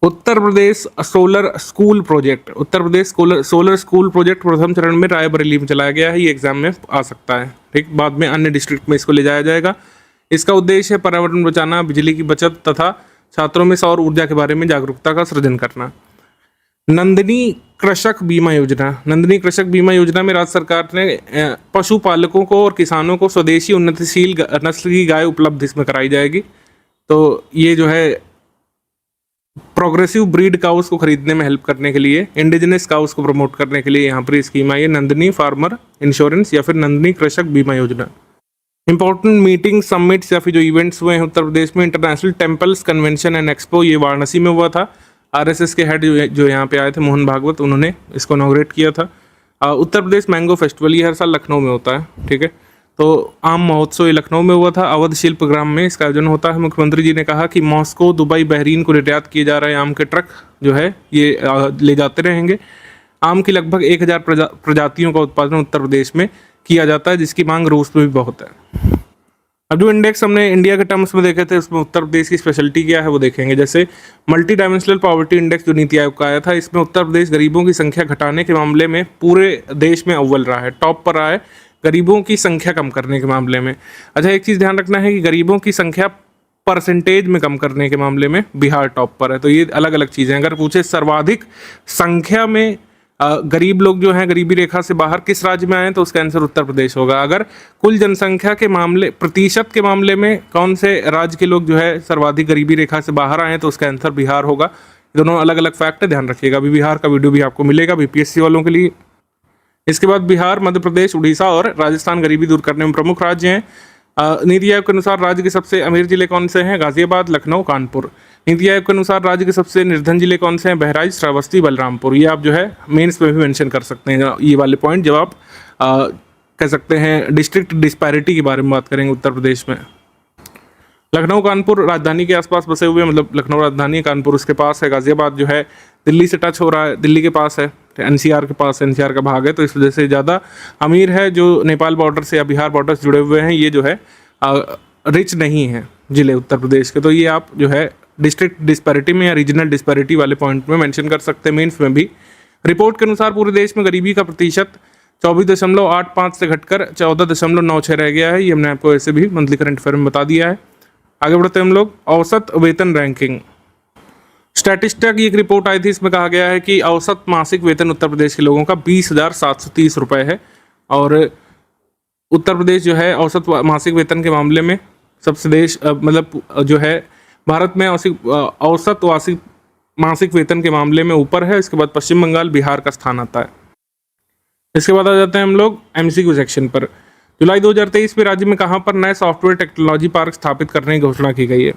Uttar Pradesh solar school project, Uttar Pradesh solar school project प्रथम चरण में रायबरेली में चलाया गया है। ये एग्जाम में आ सकता है, ठीक। बाद में अन्य डिस्ट्रिक्ट में इसको ले जाया जाएगा। इसका उद्देश्य है पर्यावरण बचाना, बिजली की बचत तथा छात्रों में सौर ऊर्जा के बारे में जागरूकता का सृजन करना। नंदिनी कृषक बीमा योजना, नंदिनी कृषक बीमा योजना में राज्य सरकार ने पशुपालकों को और किसानों को स्वदेशी उन्नतिशील नस्ल की गाय उपलब्ध इसमें कराई जाएगी। तो ये जो है प्रोग्रेसिव ब्रीड काउस को खरीदने में हेल्प करने के लिए, इंडिजिनस काउस को प्रमोट करने के लिए यहाँ पर स्कीम आई है, नंदिनी फार्मर इंश्योरेंस या फिर नंदिनी कृषक बीमा योजना। इंपॉर्टेंट मीटिंग समिट्स या फिर जो इवेंट्स हुए हैं उत्तर प्रदेश में, international temples convention and expo, ये वाराणसी में हुआ था। आरएसएस के हेड जो यहाँ पे आए थे मोहन भागवत, उन्होंने इसको इनॉग्रेट किया था। उत्तर प्रदेश मैंगो फेस्टिवल ये हर साल लखनऊ में होता है, ठीक है। तो आम महोत्सव ये लखनऊ में हुआ था। अवध शिल्प ग्राम में इसका आयोजन होता है। मुख्यमंत्री जी ने कहा कि मॉस्को, दुबई, बहरीन को निर्यात किए जा रहे आम के ट्रक जो है ये ले जाते रहेंगे। आम की लगभग 1000 प्रजातियों का उत्पादन उत्तर प्रदेश में किया जाता है, जिसकी मांग रूस में भी बहुत है। अब जो इंडेक्स हमने इंडिया के टर्म्स में देखे थे उसमें उत्तर प्रदेश की स्पेशलिटी क्या है वो देखेंगे। जैसे मल्टी डायमेंशनल पॉवर्टी इंडेक्स जो नीति आयोग का आया था, इसमें उत्तर प्रदेश गरीबों की संख्या घटाने के मामले में पूरे देश में अव्वल रहा है, टॉप पर रहा है गरीबों की संख्या कम करने के मामले में। अच्छा, एक चीज़ ध्यान रखना है कि गरीबों की संख्या परसेंटेज में कम करने के मामले में बिहार टॉप पर है। तो ये अलग अलग चीज़ें। अगर पूछे सर्वाधिक संख्या में गरीब लोग जो हैं गरीबी रेखा से बाहर किस राज्य में आए, तो उसका आंसर उत्तर प्रदेश होगा। अगर कुल जनसंख्या के मामले प्रतिशत के मामले में कौन से राज्य के लोग जो है सर्वाधिक गरीबी रेखा से बाहर आए, तो उसका आंसर बिहार होगा। दोनों अलग अलग फैक्ट है, ध्यान रखिएगा। अभी बिहार का वीडियो भी आपको मिलेगा बीपीएससी वालों के लिए। इसके बाद बिहार, मध्य प्रदेश, उड़ीसा और राजस्थान गरीबी दूर करने में प्रमुख राज्य हैं। नीति आयोग के अनुसार राज्य के सबसे अमीर जिले कौन से हैं? गाजियाबाद, लखनऊ, कानपुर। नीति आयोग के अनुसार राज्य के सबसे निर्धन जिले कौन से हैं? बहराइच, श्रावस्ती, बलरामपुर। ये आप जो है मेंस में भी मेंशन कर सकते हैं ये वाले पॉइंट, जब आप कह सकते हैं डिस्ट्रिक्ट डिस्पैरिटी के बारे में बात करेंगे उत्तर प्रदेश में। लखनऊ, कानपुर राजधानी के आसपास बसे हुए, मतलब लखनऊ राजधानी है, कानपुर उसके पास है। गाजियाबाद जो है दिल्ली से टच हो रहा है, दिल्ली के पास है, एनसीआर के पास, एनसीआर का भाग है, तो इस वजह से ज़्यादा अमीर है। जो नेपाल बॉर्डर से या बिहार बॉर्डर से जुड़े हुए हैं, ये जो है रिच नहीं है जिले उत्तर प्रदेश के। तो ये आप जो है डिस्ट्रिक्ट डिस्पैरिटी में या रीजनल डिस्पैरिटी वाले पॉइंट में मेंशन कर सकते हैं, मेंस में भी। रिपोर्ट के अनुसार पूरे देश में गरीबी का प्रतिशत 24.85 से घटकर 14.96 रह गया है। ये हमने आपको ऐसे भी मंथली करंट अफेयर में बता दिया है। आगे बढ़ते हैं हम लोग। औसत वेतन रैंकिंग स्टैटिस्टा की एक रिपोर्ट आई थी, इसमें कहा गया है कि औसत मासिक वेतन उत्तर प्रदेश के लोगों का 20,730 रुपये है। और उत्तर प्रदेश जो है औसत मासिक वेतन के मामले में सबसे देश मतलब जो है भारत में औसत मासिक वेतन के मामले में ऊपर है। इसके बाद पश्चिम बंगाल, बिहार का स्थान आता है। इसके बाद आ जाते हैं हम लोग एमसीक्यू सेक्शन पर। जुलाई 2023 में राज्य में कहां पर नए सॉफ्टवेयर टेक्नोलॉजी पार्क स्थापित करने की घोषणा की गई है?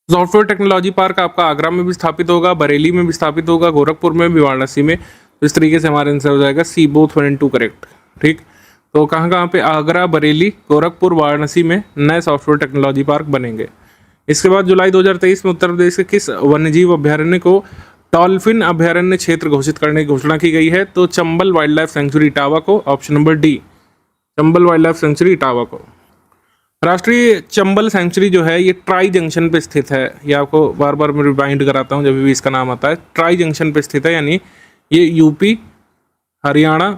सॉफ्टवेयर टेक्नोलॉजी पार्क आपका आगरा में भी स्थापित होगा, बरेली में भी स्थापित होगा, गोरखपुर में भी, वाराणसी में। तो इस तरीके से हमारा आंसर हो जाएगा सी, बोथ 1 and 2 करेक्ट। ठीक, तो कहाँ पे? आगरा, बरेली, गोरखपुर, वाराणसी में नए सॉफ्टवेयर टेक्नोलॉजी पार्क बनेंगे। इसके बाद जुलाई 2023 में उत्तर प्रदेश के किस वन्यजीव अभ्यारण्य को डॉल्फिन अभ्यारण्य क्षेत्र घोषित करने की घोषणा की गई है? तो Chambal wildlife sanctuary Etawah को, option number D, Chambal wildlife sanctuary Etawah को। राष्ट्रीय चंबल सेंचुरी जो है ये ट्राई जंक्शन पे स्थित है। ये आपको बार बार मैं रिमाइंड कराता हूँ जब भी इसका नाम आता है। ट्राई जंक्शन पे स्थित है, यानी ये यूपी, हरियाणा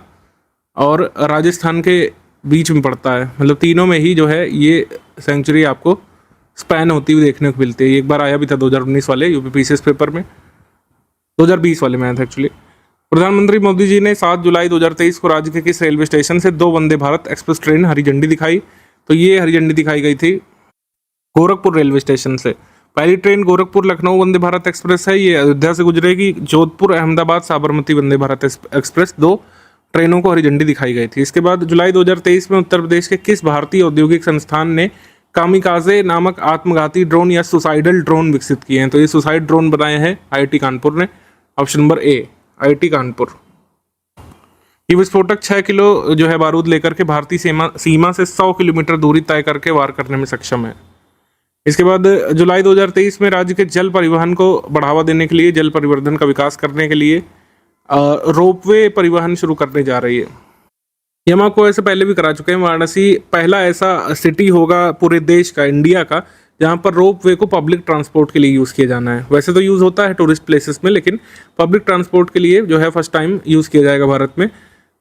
और राजस्थान के बीच में पड़ता है। मतलब तीनों में ही जो है ये सेंचुरी आपको स्पैन होती हुई देखने को मिलती है। एक बार आया भी था 2019 वाले यूपी पीसीएस पेपर में, 2020 वाले में आया था एक्चुअली। प्रधानमंत्री मोदी जी ने 7 जुलाई 2023 को राज्य के किस रेलवे स्टेशन से 2 वंदे भारत एक्सप्रेस ट्रेन हरी झंडी दिखाई? तो ये हरी झंडी दिखाई गई थी गोरखपुर रेलवे स्टेशन से। पहली ट्रेन गोरखपुर लखनऊ वंदे भारत एक्सप्रेस है, ये अयोध्या से गुजरेगी। जोधपुर अहमदाबाद साबरमती वंदे भारत एक्सप्रेस, 2 ट्रेनों को हरी झंडी दिखाई गई थी। इसके बाद जुलाई 2023 में उत्तर प्रदेश के किस भारतीय औद्योगिक संस्थान ने कामिकाजे नामक आत्मघाती ड्रोन या सुसाइडल ड्रोन विकसित किए हैं? तो ये सुसाइड ड्रोन बनाए हैं आईआईटी कानपुर ने, ऑप्शन नंबर ए, आईआईटी कानपुर। ये विस्फोटक 6 किलो जो है बारूद लेकर के भारतीय सीमा से 100 किलोमीटर दूरी तय करके वार करने में सक्षम है। इसके बाद जुलाई 2023 में राज्य के जल परिवहन को बढ़ावा देने के लिए, जल परिवर्धन का विकास करने के लिए रोपवे परिवहन शुरू करने जा रही है। ये हम आपको ऐसे पहले भी करा चुके हैं। वाराणसी पहला ऐसा सिटी होगा पूरे देश का, इंडिया का, जहाँ पर रोपवे को पब्लिक ट्रांसपोर्ट के लिए यूज़ किया जाना है। वैसे तो यूज़ होता है टूरिस्ट प्लेसेस में, लेकिन पब्लिक ट्रांसपोर्ट के लिए जो है फर्स्ट टाइम यूज़ किया जाएगा भारत में,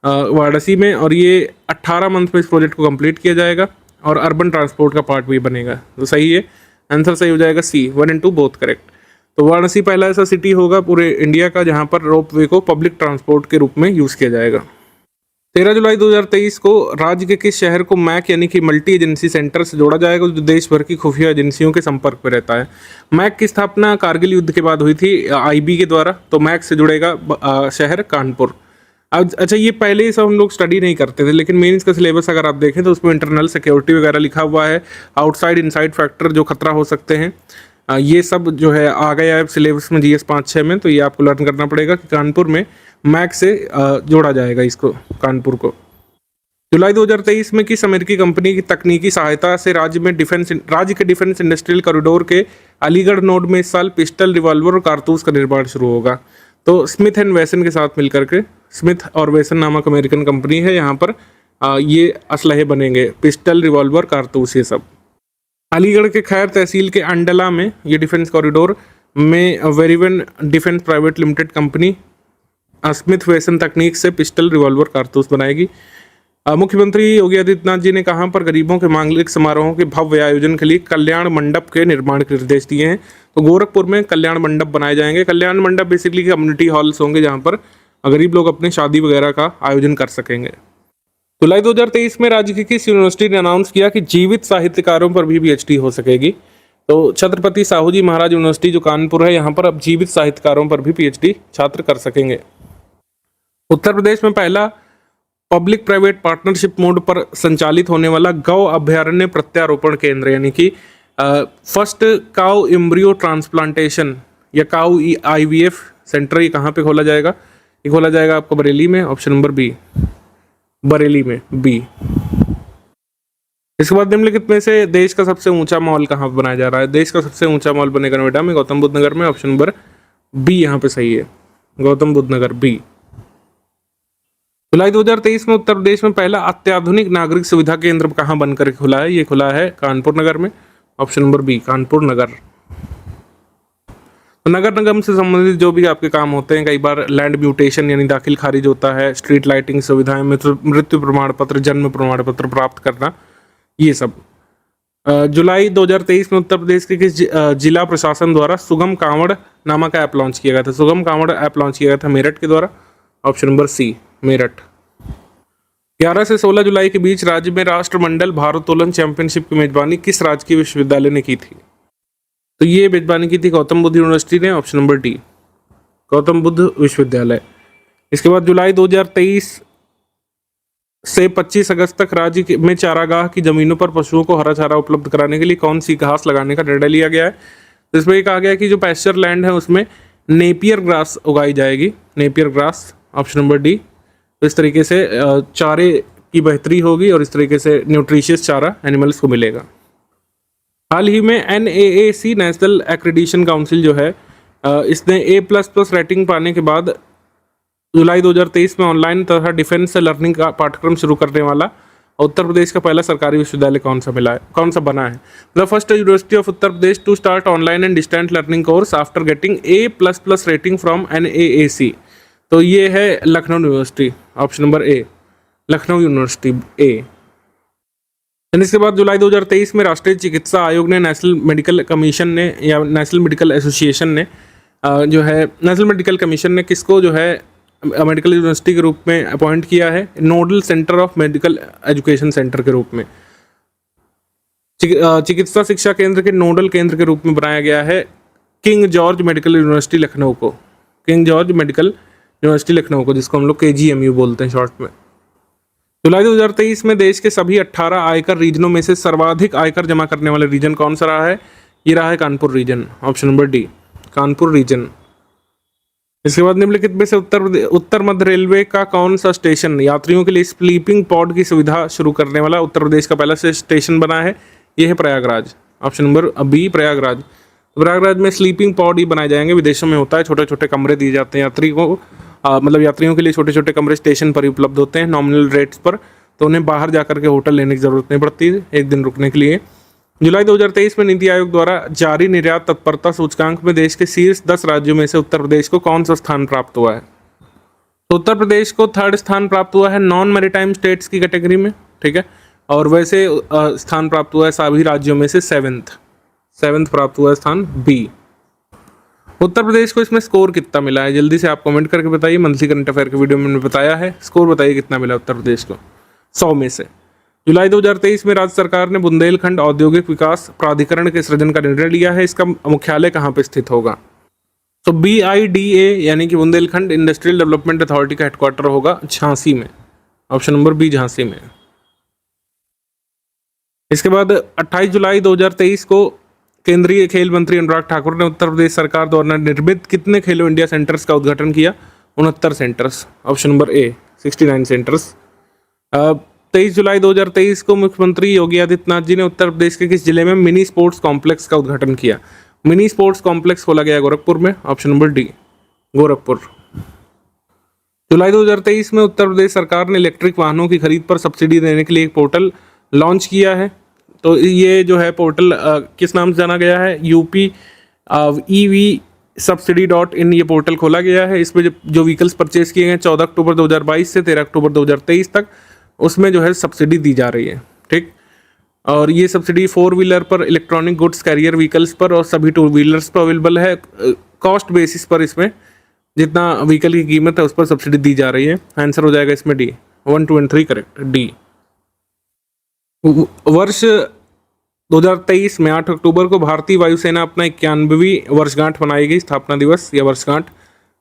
वाराणसी में। और ये 18 मंथ में इस प्रोजेक्ट को कंप्लीट किया जाएगा और अर्बन ट्रांसपोर्ट का पार्ट भी बनेगा। तो सही है, आंसर सही हो जाएगा सी, 1 and 2 बोथ करेक्ट। तो वाराणसी पहला ऐसा सिटी होगा पूरे इंडिया का जहाँ पर रोपवे को पब्लिक ट्रांसपोर्ट के रूप में यूज़ किया जाएगा। 13 जुलाई 2023 को राज्य के किस शहर को मैक यानी कि मल्टी एजेंसी सेंटर से जोड़ा जाएगा, जो देश भर की खुफिया एजेंसियों के संपर्क में रहता है? मैक की स्थापना कारगिल युद्ध के बाद हुई थी आईबी के द्वारा, तो मैक से जुड़ेगा शहर कानपुर। अब अच्छा, ये पहले ही सब हम लोग स्टडी नहीं करते थे, लेकिन मेंस का सिलेबस अगर आप देखें तो उसमें इंटरनल सिक्योरिटी वगैरह लिखा हुआ है, आउटसाइड इनसाइड फैक्टर जो खतरा हो सकते हैं, ये सब जो है आ गया है सिलेबस में GS 5-6 में। तो ये आपको लर्न करना पड़ेगा कि कानपुर में मैक से जोड़ा जाएगा इसको, कानपुर को। जुलाई 2023 में किस अमेरिकी कंपनी की तकनीकी सहायता से राज्य के डिफेंस इंडस्ट्रियल कॉरिडोर के अलीगढ़ नोड में इस साल पिस्टल, रिवॉल्वर और कारतूस का निर्माण शुरू होगा? तो स्मिथ एंड वेसन के साथ मिलकर के, स्मिथ और वेसन नामक अमेरिकन कंपनी है, यहाँ पर ये असलहे बनेंगे, पिस्टल, रिवॉल्वर, कारतूस, ये सब। अलीगढ़ के खैर तहसील के अंडला में ये डिफेंस कॉरिडोर में Verivin defence private limited company Smith Wesson तकनीक से पिस्टल, रिवॉल्वर, कारतूस बनाएगी। मुख्यमंत्री योगी आदित्यनाथ जी ने कहां पर गरीबों के मांगलिक समारोहों के भव्य आयोजन के लिए कल्याण मंडप के निर्माण के निर्देश दिए हैं? तो गोरखपुर में कल्याण मंडप बनाए जाएंगे। कल्याण मंडप बेसिकली कम्युनिटी हॉल्स होंगे जहां पर गरीब लोग अपने शादी वगैरह का आयोजन कर सकेंगे। जुलाई 2023 में राज्य की किस यूनिवर्सिटी ने अनाउंस किया कि जीवित साहित्यकारों पर भी पीएचडी हो सकेगी? तो छत्रपति साहू जी महाराज यूनिवर्सिटी जो कानपुर है, यहाँ पर अब जीवित साहित्यकारों पर भी पीएचडी छात्र कर सकेंगे। उत्तर प्रदेश में पहला पब्लिक प्राइवेट पार्टनरशिप मोड पर संचालित होने वाला गौ अभ्यारण्य प्रत्यारोपण केंद्र यानी कि फर्स्ट काउ एम्ब्रियो ट्रांसप्लांटेशन या काउ IVF सेंटर ये कहाँ पे खोला जाएगा? ये खोला जाएगा आपको बरेली में, ऑप्शन नंबर बी, बरेली में बी। इसके बाद निम्नलिखित में से देश का सबसे ऊंचा मॉल कहाँ पर बनाया जा रहा है? देश का सबसे ऊंचा मॉल बनेगा नोएडा में, गौतम बुद्ध नगर में, ऑप्शन नंबर बी यहाँ पे सही है, गौतम बुद्ध नगर बी। जुलाई 2023 में उत्तर प्रदेश में पहला अत्याधुनिक नागरिक सुविधा केंद्र कहाँ बनकर खुला है? ये खुला है कानपुर नगर में, ऑप्शन नंबर बी, कानपुर नगर। तो नगर निगम से संबंधित जो भी आपके काम होते हैं, कई बार लैंड म्यूटेशन यानी दाखिल खारिज होता है, स्ट्रीट लाइटिंग सुविधाएं, मृत्यु प्रमाण पत्र, जन्म प्रमाण पत्र प्राप्त करना, ये सब। जुलाई 2023 में उत्तर प्रदेश के किस जिला प्रशासन द्वारा सुगम कांवड़ नामक ऐप लॉन्च किया गया था? सुगम कांवड़ ऐप लॉन्च किया गया था मेरठ के द्वारा, ऑप्शन नंबर सी, मेरठ। 11 से 16 जुलाई के बीच राज्य में राष्ट्रमंडल भारोत्तोलन चैंपियनशिप की मेजबानी किस राजकीय विश्वविद्यालय ने की थी? तो ये मेजबानी की थी गौतम बुद्ध यूनिवर्सिटी ने, option number D, Gautam Buddha विश्वविद्यालय। इसके बाद जुलाई 2023 से 25 अगस्त तक राज्य में चारागाह की जमीनों पर पशुओं को हरा चारा उपलब्ध कराने के लिए कौन सी घास लगाने का निर्णय लिया गया है? तो इसमें ये कहा गया है कि जो पैस्चर लैंड है उसमें नेपियर ग्रास उगाई जाएगी, Napier grass, option number D. तो इस तरीके से चारे की बेहतरी होगी और इस तरीके से न्यूट्रिशियस चारा एनिमल्स को मिलेगा। हाल ही में NAAC नेशनल एक्रेडिशन काउंसिल जो है इसने A++ रेटिंग पाने के बाद जुलाई 2023 में ऑनलाइन तथा डिफेंस लर्निंग का पाठ्यक्रम शुरू करने वाला उत्तर प्रदेश का पहला सरकारी विश्वविद्यालय कौन सा बना है? The first university of Uttar Pradesh to start online and distant learning course after getting A++ rating from NAAC। तो ये है Lucknow university, option number A, Lucknow university A. इसके बाद जुलाई 2023 में राष्ट्रीय चिकित्सा आयोग ने नेशनल मेडिकल कमीशन ने या नेशनल मेडिकल एसोसिएशन ने जो है नेशनल मेडिकल कमीशन ने किसको जो है मेडिकल यूनिवर्सिटी के रूप में अपॉइंट किया है? Nodal centre of medical education centre के रूप में, चिकित्सा शिक्षा केंद्र के नोडल केंद्र के रूप में बनाया गया है King George Medical University Lucknow को, King George Medical University Lucknow को, जिसको हम लोग KGMU बोलते हैं शॉर्ट में। जुलाई 2023 में देश के सभी 18 आयकर रीजनों में से सर्वाधिक आयकर जमा करने वाले रीजन कौन सा रहा है? ये रहा है Kanpur region, option number D, Kanpur region. इसके बाद निम्नलिखित में से उत्तर मध्य रेलवे का कौन सा स्टेशन यात्रियों के लिए स्लीपिंग पॉड की सुविधा शुरू करने वाला उत्तर प्रदेश का पहला स्टेशन बना है? ये है Prayagraj, option number B, Prayagraj. Prayagraj में स्लीपिंग पॉड ही बनाए जाएंगे, विदेशों में होता है, छोटे छोटे कमरे दिए जाते हैं यात्री को, मतलब यात्रियों के लिए छोटे छोटे कमरे स्टेशन पर ही उपलब्ध होते हैं नॉमिनल रेट्स पर, तो उन्हें बाहर जाकर के होटल लेने की जरूरत नहीं पड़ती एक दिन रुकने के लिए। जुलाई 2023 में नीति आयोग द्वारा जारी निर्यात तत्परता सूचकांक में देश के शीर्ष 10 राज्यों में से उत्तर प्रदेश को कौन सा स्थान प्राप्त हुआ है? तो उत्तर प्रदेश को 3rd स्थान प्राप्त हुआ है नॉन मैरीटाइम स्टेट्स की कैटेगरी में, ठीक है, और वैसे स्थान प्राप्त हुआ है सभी राज्यों में से 7th प्राप्त हुआ है स्थान बी। उत्तर प्रदेश को इसमें स्कोर कितना मिला है? जल्दी से आप कमेंट करके बताइए, मंथली करंट अफेयर के वीडियो में मैंने बताया है, स्कोर बताइए कितना मिला उत्तर प्रदेश को 100 में से। जुलाई 2023 में राज्य सरकार ने बुंदेलखंड औद्योगिक विकास प्राधिकरण के सृजन का निर्णय लिया है, इसका मुख्यालय कहाँ पे स्थित होगा? तो BIDA यानी कि बुंदेलखंड इंडस्ट्रियल डेवलपमेंट अथॉरिटी का हेडक्वार्टर होगा झांसी में, ऑप्शन नंबर बी, झांसी में। इसके बाद 28 जुलाई 2023 को केंद्रीय खेल मंत्री अनुराग ठाकुर ने उत्तर प्रदेश सरकार द्वारा निर्मित कितने खेलो इंडिया सेंटर्स का उद्घाटन किया? 69 सेंटर्स, ऑप्शन नंबर ए, 69 सेंटर्स। 23 जुलाई 2023 को मुख्यमंत्री योगी आदित्यनाथ जी ने उत्तर प्रदेश के किस जिले में मिनी स्पोर्ट्स कॉम्प्लेक्स का उद्घाटन किया? मिनी स्पोर्ट्स कॉम्प्लेक्स खोला गया गोरखपुर में, ऑप्शन नंबर डी, गोरखपुर। जुलाई 2023 में उत्तर प्रदेश सरकार ने इलेक्ट्रिक वाहनों की खरीद पर सब्सिडी देने के लिए एक पोर्टल लॉन्च किया है। तो ये जो है पोर्टल किस नाम से जाना गया है? UP EV subsidy.in ये पोर्टल खोला गया है। इसमें जो व्हीकल्स परचेज किए गए 14 अक्टूबर 2022 से 13 अक्टूबर 2023 तक उसमें जो है सब्सिडी दी जा रही है, ठीक। और ये सब्सिडी 4 व्हीलर पर, इलेक्ट्रॉनिक गुड्स कैरियर व्हीकल्स पर और सभी 2 व्हीलर्स पर अवेलेबल है। कॉस्ट बेसिस पर इसमें जितना व्हीकल की कीमत है उस पर सब्सिडी दी जा रही है। आंसर हो जाएगा इसमें डी, 1, 2 एंड 3 करेक्ट, डी। वर्ष 2023 में 8 अक्टूबर को भारतीय वायुसेना अपना 91वीं वर्षगांठ मनाई गई, स्थापना दिवस या वर्षगांठ।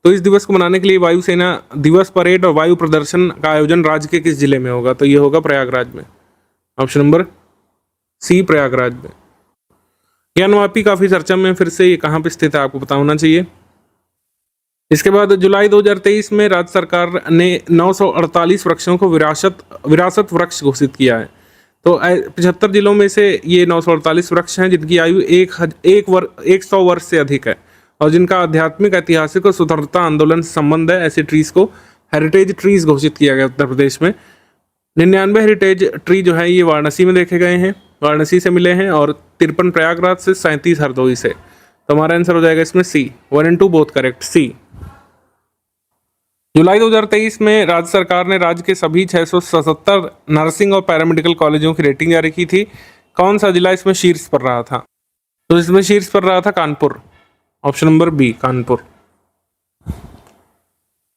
तो इस दिवस को मनाने के लिए वायुसेना दिवस परेड और वायु प्रदर्शन का आयोजन राज्य के किस जिले में होगा? तो ये होगा प्रयागराज में, ऑप्शन नंबर सी, प्रयागराज में। ज्ञानवापी काफी चर्चा में, फिर से ये कहाँ पे स्थित है आपको पता होना चाहिए। इसके बाद जुलाई 2023 में राज्य सरकार ने 948 वृक्षों को विरासत वृक्ष घोषित किया है। तो 75 जिलों में से ये 948 वृक्ष हैं जिनकी आयु 100 वर्ष से अधिक है और जिनका आध्यात्मिक, ऐतिहासिक और स्वतंत्रता आंदोलन से संबंध है। ऐसे ट्रीज को हेरिटेज ट्रीज घोषित किया गया उत्तर प्रदेश में। 99 हेरिटेज ट्री जो है ये वाराणसी में देखे गए हैं, वाराणसी से मिले हैं, और 53 प्रयागराज से, 37 हरदोई से। तो हमारा आंसर हो जाएगा इसमें सी, 1 एंड 2 बोथ करेक्ट, सी। जुलाई 2023 में राज्य सरकार ने राज्य के सभी 677 नर्सिंग और पैरामेडिकल कॉलेजों की रेटिंग जारी की थी। कौन सा जिला इसमें शीर्ष पर रहा था? तो इसमें शीर्ष पर रहा था Kanpur, option number B, Kanpur.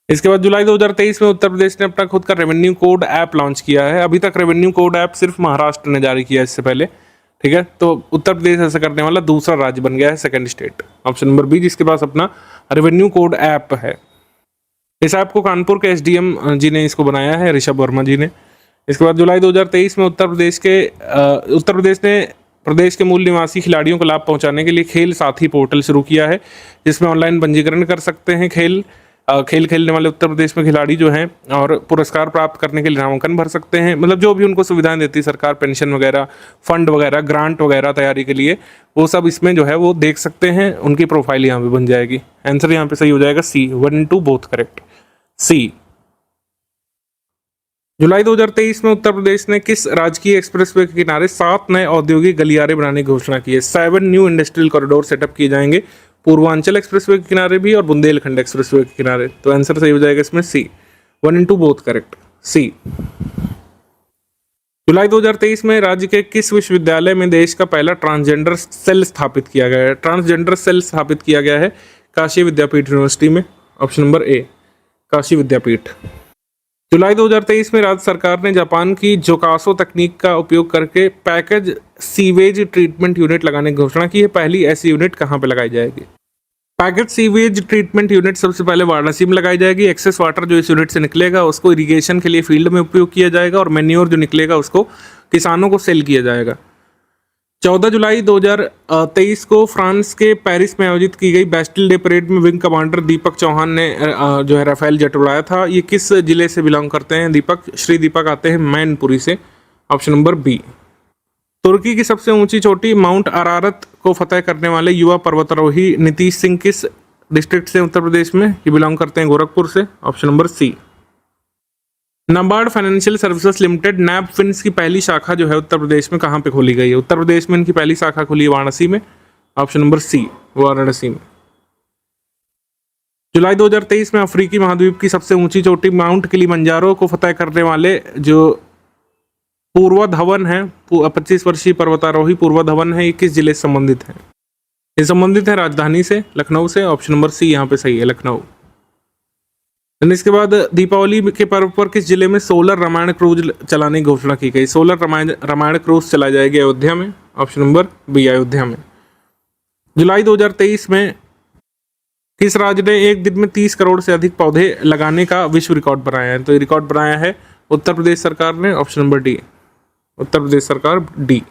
इसके बाद जुलाई 2023 में उत्तर प्रदेश ने अपना खुद का रेवेन्यू कोड ऐप लॉन्च किया है। अभी तक रेवेन्यू कोड ऐप सिर्फ महाराष्ट्र ने जारी किया इससे पहले, ठीक है। तो उत्तर प्रदेश ऐसा करने वाला दूसरा राज्य बन गया है, second state, option number B, जिसके पास अपना रेवेन्यू कोड ऐप है। इस ऐप को कानपुर के एसडीएम जी ने इसको बनाया है, ऋषभ वर्मा जी ने। इसके बाद जुलाई 2023 में उत्तर प्रदेश ने प्रदेश के मूल निवासी खिलाड़ियों को लाभ पहुंचाने के लिए खेल साथी पोर्टल शुरू किया है, जिसमें ऑनलाइन पंजीकरण कर सकते हैं। खेल खेलने वाले उत्तर प्रदेश में खिलाड़ी जो हैं और पुरस्कार प्राप्त करने के लिए नामांकन भर सकते हैं। मतलब जो भी उनको सुविधाएं देती है सरकार, पेंशन वगैरह, फंड वगैरह, ग्रांट वगैरह तैयारी के लिए, वो सब इसमें जो है वो देख सकते हैं। उनकी प्रोफाइल यहाँ पे बन जाएगी। आंसर यहाँ पे सही हो जाएगा सी, 1 एंड 2 बोथ करेक्ट, सी। जुलाई 2023 में उत्तर प्रदेश ने किस राजकीय एक्सप्रेसवे के किनारे 7 नए औद्योगिक गलियारे बनाने की घोषणा की है? 7 न्यू इंडस्ट्रियल कॉरिडोर सेटअप किए जाएंगे, पूर्वांचल एक्सप्रेसवे के किनारे भी और बुंदेलखंड एक्सप्रेसवे के किनारे। तो आंसर सही हो जाएगा इसमें सी, 1 एंड 2 बोथ करेक्ट, सी। जुलाई 2023 में राज्य के किस विश्वविद्यालय में देश का पहला ट्रांसजेंडर सेल स्थापित किया गया है? ट्रांसजेंडर सेल स्थापित किया गया है काशी विद्यापीठ यूनिवर्सिटी में, ऑप्शन नंबर ए, काशी विद्यापीठ। जुलाई 2023 में राज्य सरकार ने जापान की जोकासो तकनीक का उपयोग करके पैकेज सीवेज ट्रीटमेंट यूनिट लगाने की घोषणा की है। पहली ऐसी यूनिट कहाँ पे लगाई जाएगी? पैकेज सीवेज ट्रीटमेंट यूनिट सबसे पहले वाराणसी में लगाई जाएगी। एक्सेस वाटर जो इस यूनिट से निकलेगा उसको इरिगेशन के लिए फील्ड में उपयोग किया जाएगा और मैन्योर जो निकलेगा उसको किसानों को सेल किया जाएगा। 14 जुलाई 2023 को फ्रांस के पेरिस में आयोजित की गई बैस्टिल डे परेड में विंग कमांडर दीपक चौहान ने जो है राफेल जेट उड़ाया था। ये किस जिले से बिलोंग करते हैं? दीपक, श्री दीपक आते हैं मैनपुरी से, ऑप्शन नंबर बी। तुर्की की सबसे ऊंची चोटी माउंट अरारत को फतेह करने वाले युवा पर्वतारोही नीतीश सिंह किस डिस्ट्रिक्ट से उत्तर प्रदेश में? ये बिलोंग करते हैं गोरखपुर से, option number C. NABARD financial services limited NABFINS की पहली शाखा जो है उत्तर प्रदेश में कहाँ पे खोली गई है? उत्तर प्रदेश में इनकी पहली शाखा खुली है वाराणसी में, ऑप्शन नंबर सी, वाराणसी में। जुलाई 2023 में अफ्रीकी महाद्वीप की सबसे ऊंची चोटी माउंट किलिमंजारो को फतेह करने वाले जो पूर्वा धवन है, 25 वर्षीय पर्वतारोही पूर्वा धवन है, ये किस जिले से संबंधित है? ये संबंधित है राजधानी से, लखनऊ से, ऑप्शन नंबर सी यहाँ पे सही है, लखनऊ। इसके बाद दीपावली के पर्व पर किस जिले में सोलर रामायण क्रूज चलाने की घोषणा की गई? सोलर रामायण क्रूज चलाई जाएगी अयोध्या में, ऑप्शन नंबर बी, अयोध्या में। जुलाई 2023 में किस राज्य ने एक दिन में 30 करोड़ से अधिक पौधे लगाने का विश्व रिकॉर्ड बनाया है? तो ये रिकॉर्ड बनाया है उत्तर प्रदेश सरकार ने, option number D, Uttar Pradesh सरकार, डी।